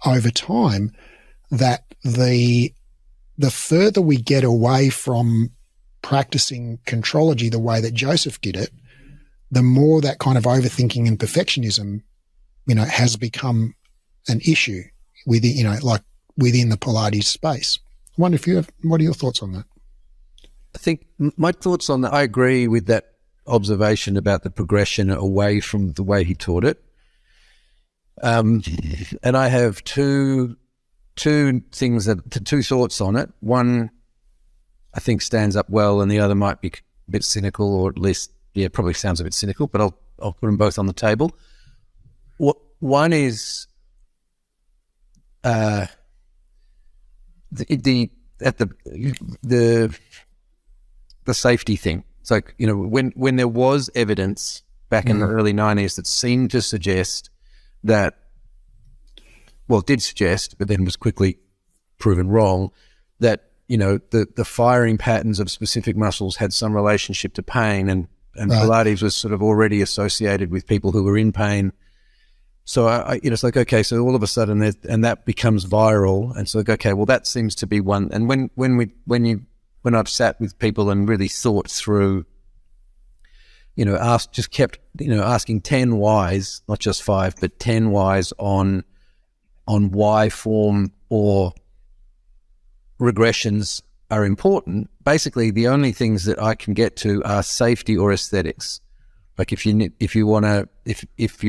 over time, that the further we get away from practicing Contrology the way that Joseph did it, the more that kind of overthinking and perfectionism, has become an issue within the Pilates space. I wonder what are your thoughts on that? I think my thoughts on that, I agree with that observation about the progression away from the way he taught it. And I have two thoughts on it. One, I think, stands up well, and the other might be a bit cynical, or at least, probably sounds a bit cynical, but I'll put them both on the table. One is the safety thing. It's like, when there was evidence back in the early 90s that seemed to suggest that, did suggest, but then was quickly proven wrong, that the firing patterns of specific muscles had some relationship to pain, and right. Pilates was sort of already associated with people who were in pain. So it's like, okay, so all of a sudden, and that becomes viral, and so like, okay, well, that seems to be one. And when I've sat with people and really thought through, asking 10 whys, not just 5, but 10 whys on why form or regressions are important. Basically, the only things that I can get to are safety or aesthetics. Like, if you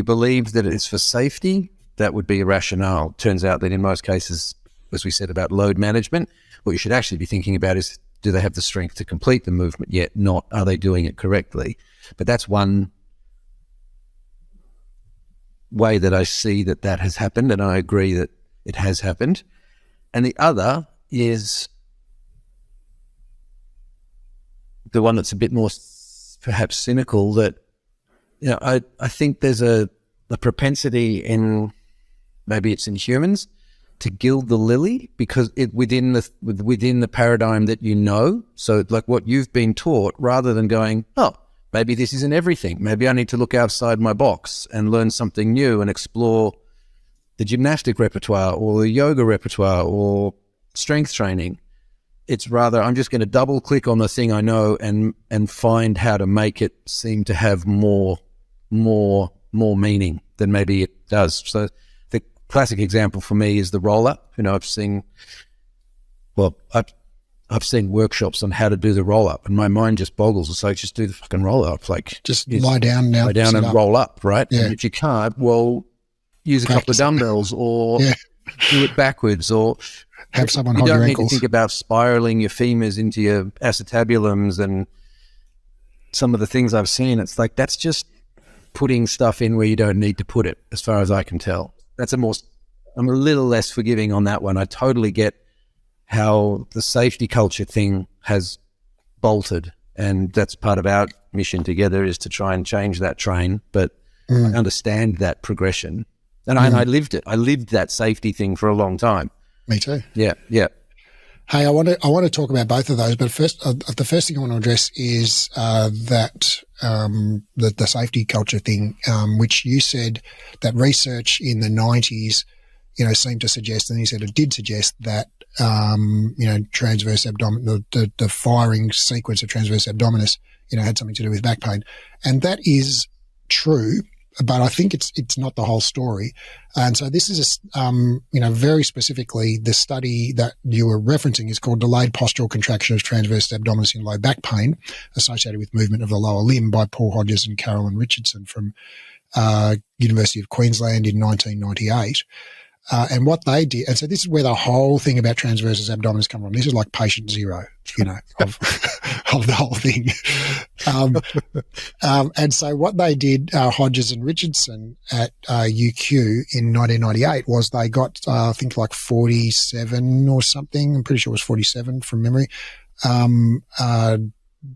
believe that it's for safety, that would be a rationale. Turns out that in most cases, as we said about load management, what you should actually be thinking about is, do they have the strength to complete the movement yet? Not, are they doing it correctly? But that's one way that I see that has happened, and I agree that it has happened. And the other is the one that's a bit more perhaps cynical, that I think there's a propensity in, maybe it's in humans, to gild the lily, because it within the paradigm that so like what you've been taught, rather than going, oh, maybe this isn't everything, maybe I need to look outside my box and learn something new and explore the gymnastic repertoire or the yoga repertoire or strength training. It's rather, I'm just going to double click on the thing I know and find how to make it seem to have more meaning than maybe it does. So the classic example for me is the Rollup. I've seen workshops on how to do the Rollup, and my mind just boggles. It's like, just do the fucking Rollup. Like, just lie down now. Lie down and roll up, right? Yeah. And if you can't, use a couple of dumbbells, or do it backwards, or have someone hold your ankles. You don't need to think about spiraling your femurs into your acetabulums and some of the things I've seen. It's like, that's just putting stuff in where you don't need to put it, as far as I can tell. I'm a little less forgiving on that one. I totally get how the safety culture thing has bolted. And that's part of our mission together, is to try and change that train. But I understand that progression. And I lived it. I lived that safety thing for a long time. Me too. Yeah, yeah. Hey, I want to talk about both of those, but first, the first thing I want to address is that the safety culture thing, which you said that research in the 90s, seemed to suggest, and you said it did suggest that transverse abdominal, the firing sequence of transverse abdominis, had something to do with back pain, and that is true. But I think it's not the whole story. And so this is, very specifically, the study that you were referencing is called Delayed Postural Contraction of Transverse Abdominis in Low Back Pain Associated with Movement of the Lower Limb by Paul Hodges and Carolyn Richardson from University of Queensland in 1998. And what they did, and so this is where the whole thing about transversus abdominis come from. This is like patient zero, of the whole thing. And so what they did, Hodges and Richardson at UQ in 1998 was they got, I think like 47 or something. I'm pretty sure it was 47 from memory.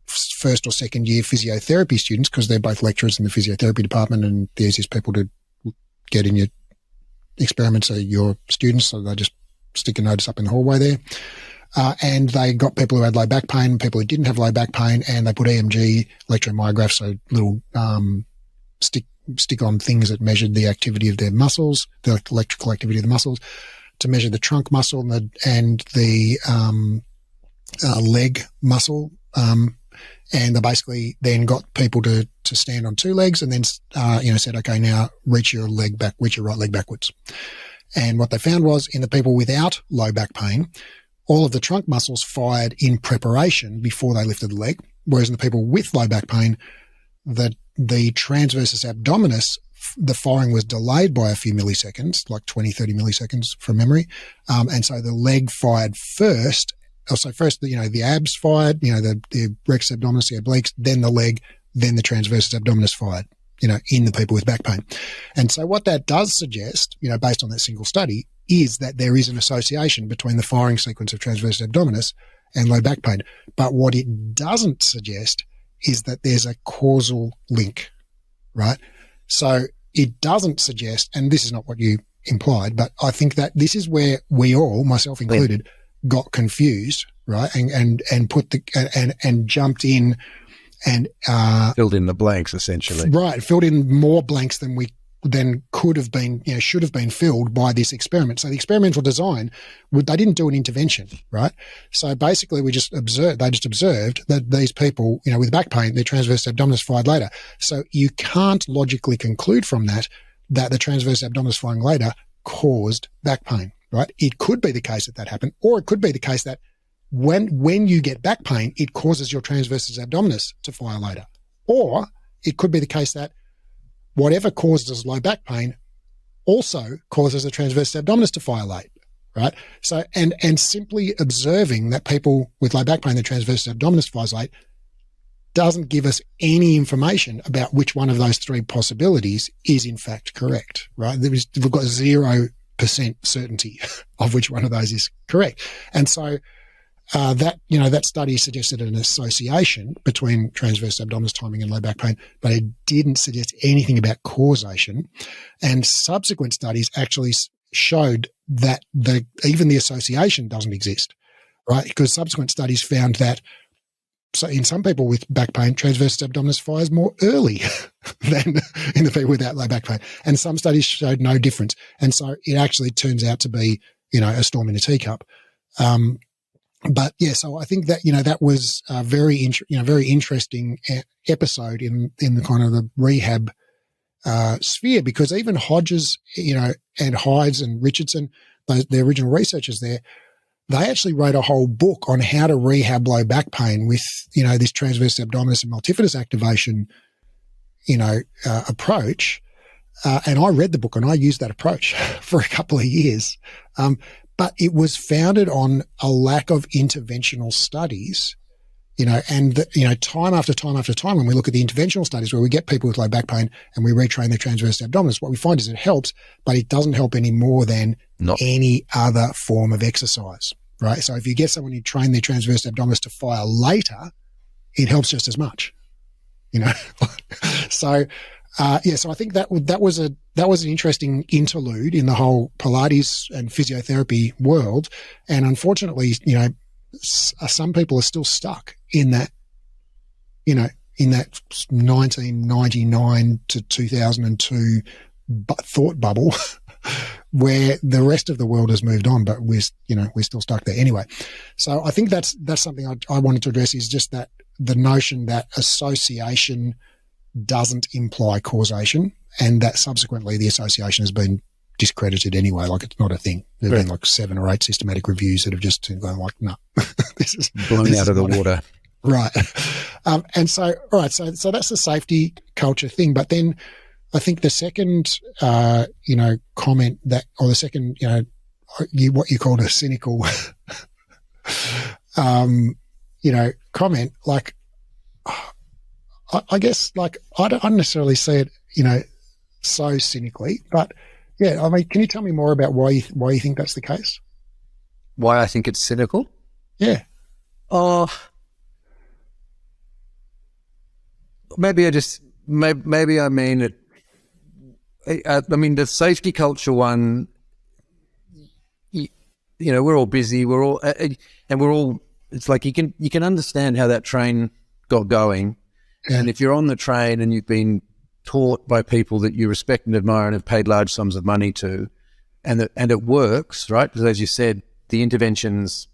First or second year physiotherapy students, because they're both lecturers in the physiotherapy department, and the easiest people to get in your experiments are your students, so they just stick a notice up in the hallway there. And they got people who had low back pain, people who didn't have low back pain, and they put EMG, electromyographs, so little stick-on things that measured the activity of their muscles, the electrical activity of the muscles, to measure the trunk muscle and the leg muscle. And they basically then got people to stand on two legs, and then said, okay, now reach your right leg backwards. And what they found was, in the people without low back pain, all of the trunk muscles fired in preparation before they lifted the leg, whereas in the people with low back pain, the transversus abdominis, the firing was delayed by a few milliseconds, like 20, 30 milliseconds from memory. And so the leg fired first. So first, the abs fired, the rectus abdominis, the obliques, then the leg, then the transversus abdominis fired, in the people with back pain. And so what that does suggest, based on that single study, is that there is an association between the firing sequence of transversus abdominis and low back pain. But what it doesn't suggest is that there's a causal link, right? So it doesn't suggest, and this is not what you implied, but I think that this is where we all, myself included, got confused, right? And put and jumped in and filled in the blanks, essentially. Right, filled in more blanks than could have been, should have been filled by this experiment. So the experimental design, they didn't do an intervention, right? So basically they just observed that these people, with back pain, their transverse abdominis fired later. So you can't logically conclude from that the transverse abdominis firing later caused back pain, right? It could be the case that happened, or it could be the case that when you get back pain, it causes your transversus abdominis to fire later. Or it could be the case that whatever causes low back pain also causes the transversus abdominis to fire late, right? So, and simply observing that people with low back pain, the transversus abdominis fires late, doesn't give us any information about which one of those three possibilities is in fact correct, right? We've got 0% certainty of which one of those is correct. And so that study suggested an association between transverse abdominis timing and low back pain, but it didn't suggest anything about causation. And subsequent studies actually showed that even the association doesn't exist, right? Because subsequent studies found that, so in some people with back pain, transversus abdominis fires more early than in the people without low back pain. And some studies showed no difference. And so it actually turns out to be, a storm in a teacup. But yeah, so I think that, that was a very interesting episode in the kind of the rehab sphere, because even Hodges, and Hydes and Richardson, the original researchers there, they actually wrote a whole book on how to rehab low back pain with, this transverse abdominis and multifidus activation, approach. And I read the book and I used that approach for a couple of years. But it was founded on a lack of interventional studies, and time after time after time, when we look at the interventional studies where we get people with low back pain and we retrain their transverse abdominis, what we find is it helps, but it doesn't help any more than any other form of exercise, right? So if you get someone who train their transverse abdominis to fire later, it helps just as much, you know. So, so I think that was an interesting interlude in the whole Pilates and physiotherapy world. And unfortunately, you know, some people are still stuck in that, you know, in that 1999 to 2002 thought bubble where the rest of the world has moved on, but we're still stuck there anyway. So I think that's something I wanted to address, is just that the notion that association doesn't imply causation, and that subsequently the association has been discredited anyway. Like, it's not a thing. There have been like 7 or 8 systematic reviews that have just gone like, no, this is blown out of the water. Right. And so, all right. So that's the safety culture thing. But then I think the second, comment that, or the second, what you called a cynical, comment, like, I guess, like, I don't necessarily see it, so cynically, but yeah, I mean, can you tell me more about why you think that's the case? Why I think it's cynical? Yeah. Maybe I mean it. I mean, the safety culture one, we're all busy. We're all, and we're all, it's like you can understand how that train got going. Yeah. And if you're on the train and you've been taught by people that you respect and admire and have paid large sums of money to, and it works, right? Because as you said, the interventions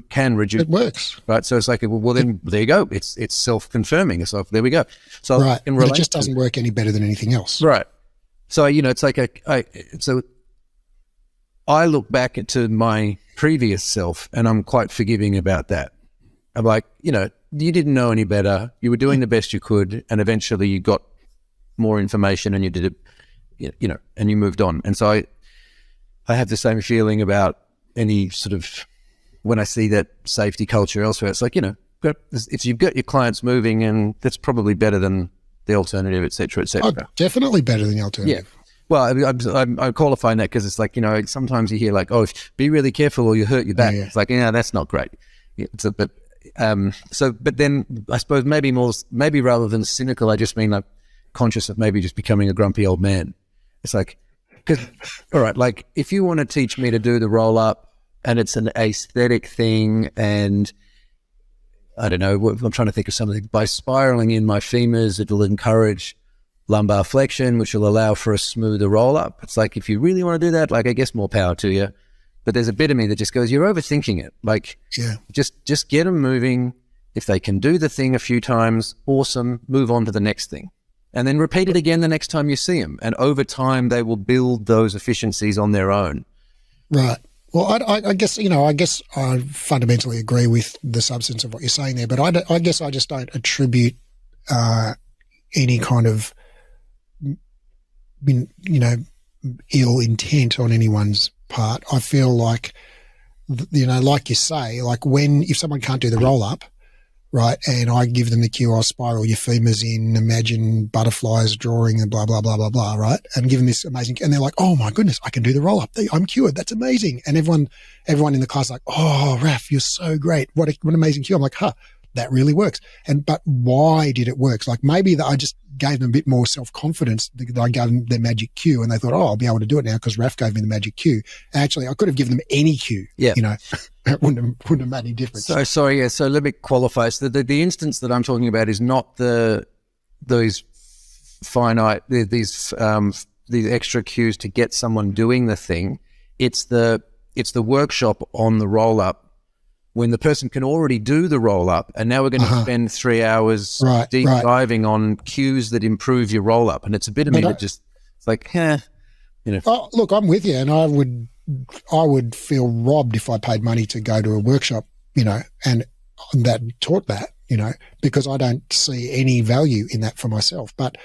can reduce. It works, right? So it's like, well, then there you go. It's self-confirming. So there we go. So right, but it just doesn't work any better than anything else, right? So it's like so I look back to my previous self, and I'm quite forgiving about that. I'm like, you didn't know any better. You were doing the best you could, and eventually you got more information, and you did it, and you moved on. And so I have the same feeling about any sort of, when I see that safety culture elsewhere, it's like, if you've got your clients moving, and that's probably better than the alternative, et cetera, et cetera. Oh, definitely better than the alternative. Yeah. Well, I'm qualifying that because it's like, sometimes you hear like, oh, be really careful or you hurt your back. Yeah. It's like, that's not great. Yeah, but then I suppose maybe rather than cynical, I just mean like conscious of maybe just becoming a grumpy old man. It's like, because, all right, like if you want to teach me to do the roll up and it's an aesthetic thing, and I don't know, I'm trying to think of something, by spiraling in my femurs, it'll encourage lumbar flexion, which will allow for a smoother roll up. It's like, if you really want to do that, like, I guess more power to you. But there's a bit of me that just goes, you're overthinking it. Like, yeah, just get them moving. If they can do the thing a few times, awesome, move on to the next thing. And then repeat it again the next time you see them. And over time, they will build those efficiencies on their own. Right. Well, I guess I fundamentally agree with the substance of what you're saying there, but I guess I just don't attribute any kind of, ill intent on anyone's part. I feel like, like you say, like if someone can't do the roll up, right, and I give them the cue, I'll spiral your femurs in, imagine butterflies drawing and blah, blah, blah, blah, blah, right, and give them this amazing, and they're like, oh my goodness, I can do the roll up. I'm cured. That's amazing. And everyone in the class is like, oh, Raph, you're so great. What an amazing cue. I'm like, that really works. But why did it work? Like, maybe that I just gave them a bit more self-confidence. I gave them their magic cue, and they thought, I'll be able to do it now because Raph gave me the magic cue. Actually, I could have given them any cue. Yeah. It wouldn't have made any difference. So, sorry, yeah. So let me qualify. So the instance that I'm talking about is not those finite, these extra cues to get someone doing the thing. It's the workshop on the roll-up, when the person can already do the roll-up, and now we're going to spend 3 hours deep diving on cues that improve your roll-up. And it's a bit of me that just, it's like, Oh, look, I'm with you, and I would feel robbed if I paid money to go to a workshop, and that taught that, because I don't see any value in that for myself. But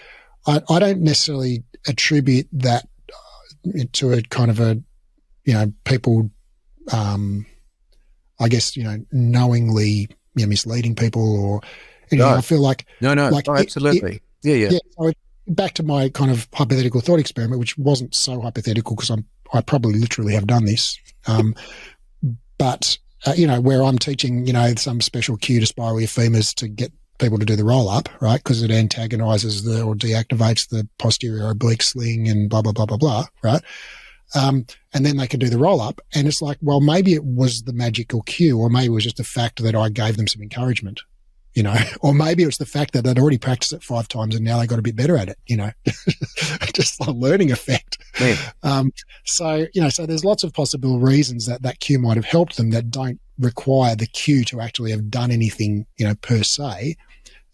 I don't necessarily attribute that to a kind of a, people, I guess, knowingly misleading people or anything. I feel like like absolutely, yeah. So back to my kind of hypothetical thought experiment, which wasn't so hypothetical because I probably literally have done this, but where I'm teaching, some special cue to spiral your femurs to get people to do the roll up, right? Because it antagonizes or deactivates the posterior oblique sling and blah, blah, blah, blah, blah, right? And then they could do the roll up. And it's like, well, maybe it was the magical cue, or maybe it was just the fact that I gave them some encouragement, or maybe it was the fact that they'd already practiced it 5 times and now they got a bit better at it, just a learning effect. So there's lots of possible reasons that cue might have helped them that don't require the cue to actually have done anything, per se.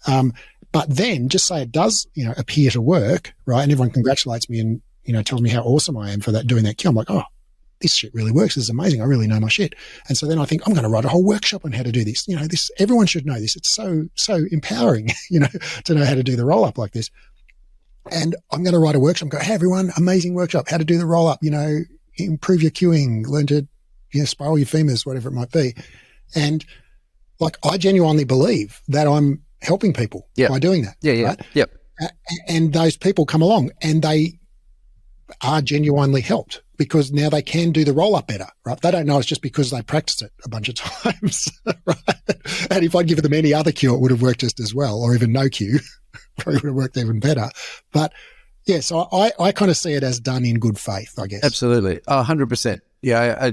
But then just say it does, appear to work, right? And everyone congratulates me and, tells me how awesome I am for doing that cue. I'm like, oh, this shit really works. This is amazing. I really know my shit. And so then I think I'm going to write a whole workshop on how to do this. Everyone should know this. It's so empowering, to know how to do the roll up like this. And I'm going to write a workshop. Go, hey, everyone, amazing workshop, how to do the roll up, improve your cueing, learn to, spiral your femurs, whatever it might be. And like, I genuinely believe that I'm helping people by doing that. Yeah. Right? Yep. And those people come along and they are genuinely helped because now they can do the roll up better, right? They don't know it's just because they practiced it a bunch of times, right? And if I'd given them any other cue, it would have worked just as well, or even no cue, probably would have worked even better. But yeah, so I kind of see it as done in good faith, I guess. Absolutely. 100%. Yeah.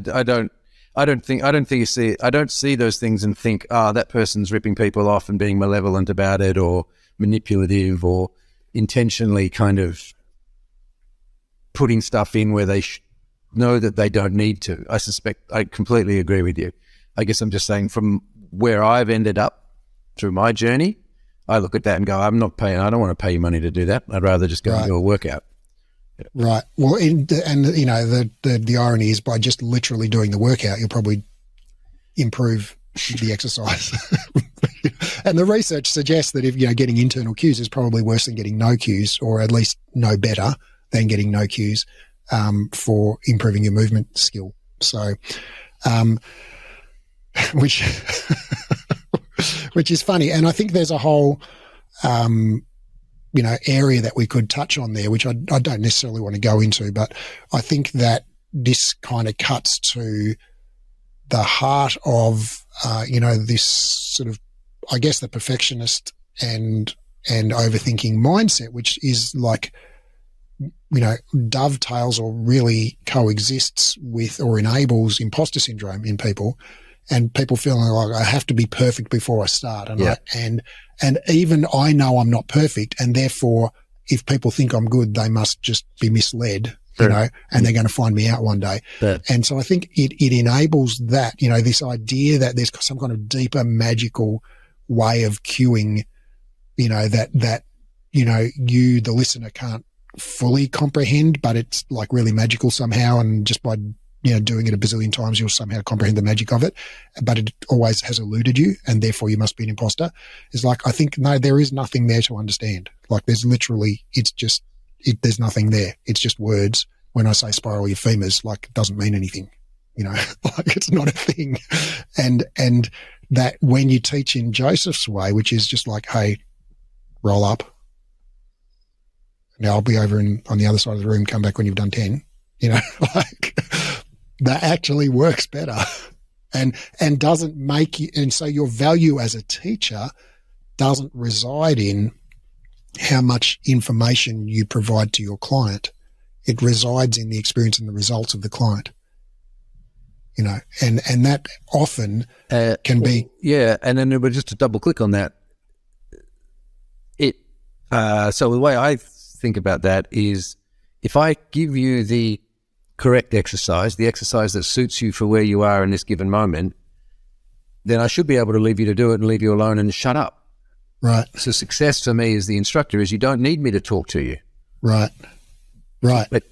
I don't see those things and think, that person's ripping people off and being malevolent about it or manipulative or intentionally kind of putting stuff in where they know that they don't need to. I completely agree with you. I guess I'm just saying from where I've ended up through my journey, I look at that and go, I don't want to pay you money to do that. I'd rather just go and do a workout. Yeah. Right. Well, the irony is by just literally doing the workout, you'll probably improve the exercise. And the research suggests that if, getting internal cues is probably worse than getting no cues, or at least no better than getting no cues, for improving your movement skill. So, which is funny. And I think there's a whole, area that we could touch on there, which I don't necessarily want to go into, but I think that this kind of cuts to the heart of, this sort of, I guess, the perfectionist and overthinking mindset, which is like, dovetails or really coexists with or enables imposter syndrome in people, and people feeling like I have to be perfect before I start. And and even I know I'm not perfect, and therefore if people think I'm good, they must just be misled, and they're going to find me out one day. And so I think it enables that, this idea that there's some kind of deeper magical way of cueing, that you, the listener, can't fully comprehend, but it's like really magical somehow. And just by, doing it a bazillion times, you'll somehow comprehend the magic of it, but it always has eluded you, and therefore you must be an imposter. It's like, I think, no, there is nothing there to understand. Like there's literally, there's nothing there. It's just words. When I say spiral your femurs, like it doesn't mean anything, like it's not a thing. And that when you teach in Joseph's way, which is just like, hey, roll up. Now I'll be over on the other side of the room, come back when you've done 10, like that actually works better and doesn't make you. And so your value as a teacher doesn't reside in how much information you provide to your client. It resides in the experience and the results of the client, and that often can be. Yeah. And then just to double click on that, so the way I think about that is if I give you the correct exercise, the exercise that suits you for where you are in this given moment, then I should be able to leave you to do it and leave you alone and shut up. Right. So success for me as the instructor is you don't need me to talk to you. Right. But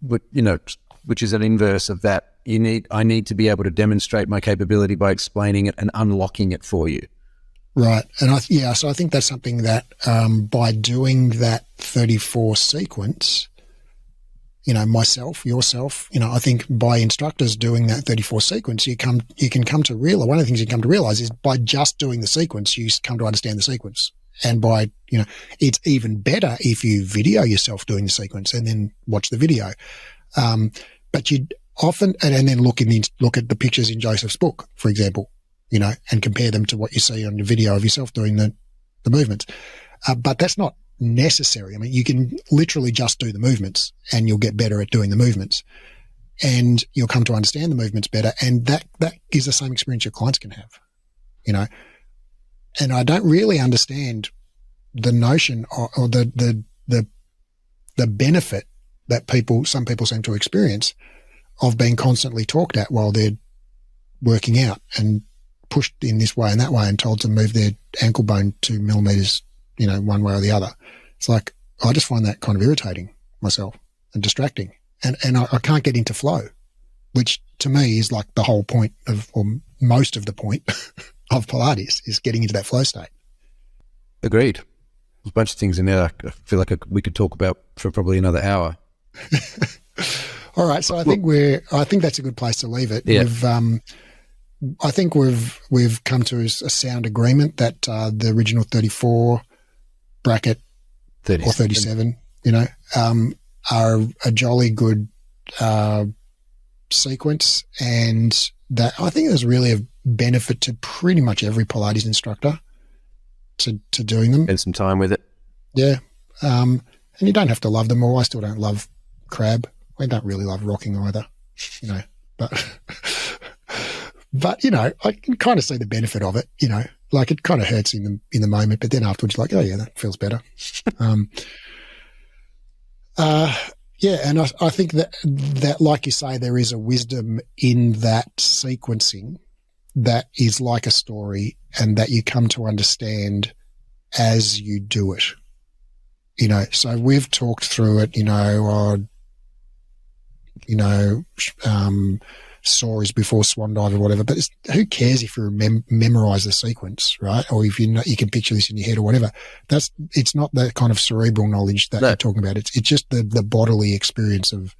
which is an inverse of that. I need to be able to demonstrate my capability by explaining it and unlocking it for you. Right. And so I think that's something that by doing that 34 sequence, myself, yourself, I think by instructors doing that 34 sequence, you can come to realize, one of the things you come to realize is by just doing the sequence, you come to understand the sequence. And by, it's even better if you video yourself doing the sequence and then watch the video. But you often, and then look at the pictures in Joseph's book, for example, and compare them to what you see on the video of yourself doing the the movements. But that's not necessary. I mean, you can literally just do the movements and you'll get better at doing the movements, and you'll come to understand the movements better. And that is the same experience your clients can have, you know. And I don't really understand the notion or the benefit that some people seem to experience of being constantly talked at while they're working out and pushed in this way and that way and told to move their ankle bone 2 millimeters, you know, one way or the other. It's like, I just find that kind of irritating myself and distracting. And I can't get into flow, which to me is like the whole point or most of the point of Pilates, is getting into that flow state. Agreed. There's a bunch of things in there I feel like we could talk about for probably another hour. All right. So I think that's a good place to leave it. Yeah. I think we've come to a sound agreement that the original 34 bracket 37. or 37, you know, are a jolly good sequence, and that I think there's really a benefit to pretty much every Pilates instructor to doing them. Spend some time with it. Yeah. And you don't have to love them all. I still don't love crab. I don't really love rocking either, you know, but you know, I can kind of see the benefit of it, you know, like it kind of hurts in the moment, but then afterwards you're like, oh yeah, that feels better. Yeah. And I think that, like you say, there is a wisdom in that sequencing that is like a story and that you come to understand as you do it, you know. So we've talked through it, you know, stories before Swan Dive or whatever, but who cares if you memorize the sequence, right? Or if you can picture this in your head or whatever. It's not the kind of cerebral knowledge that you're talking about. It's just the bodily experience of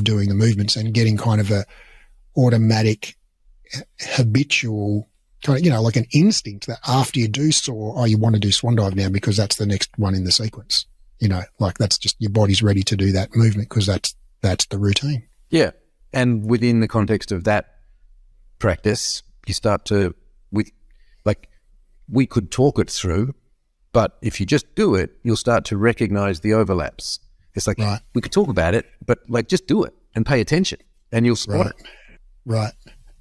doing the movements and getting kind of a automatic, habitual kind of, you know, like an instinct that after you do you want to do Swan Dive now because that's the next one in the sequence, you know, like that's just your body's ready to do that movement because that's the routine. Yeah. And within the context of that practice, you start to, we could talk it through, but if you just do it, you'll start to recognize the overlaps. It's like, right. We could talk about it, but like just do it and pay attention and you'll spot it. Right.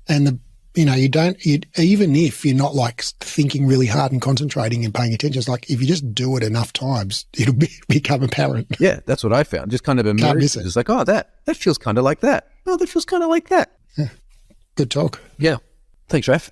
And even if you're not like thinking really hard and concentrating and paying attention, it's like if you just do it enough times, it'll become apparent. Yeah, that's what I found. Just kind of emerged. It's like, oh, that feels kind of like that. Oh, that feels kind of like that. Yeah. Good talk. Yeah. Thanks, Raph.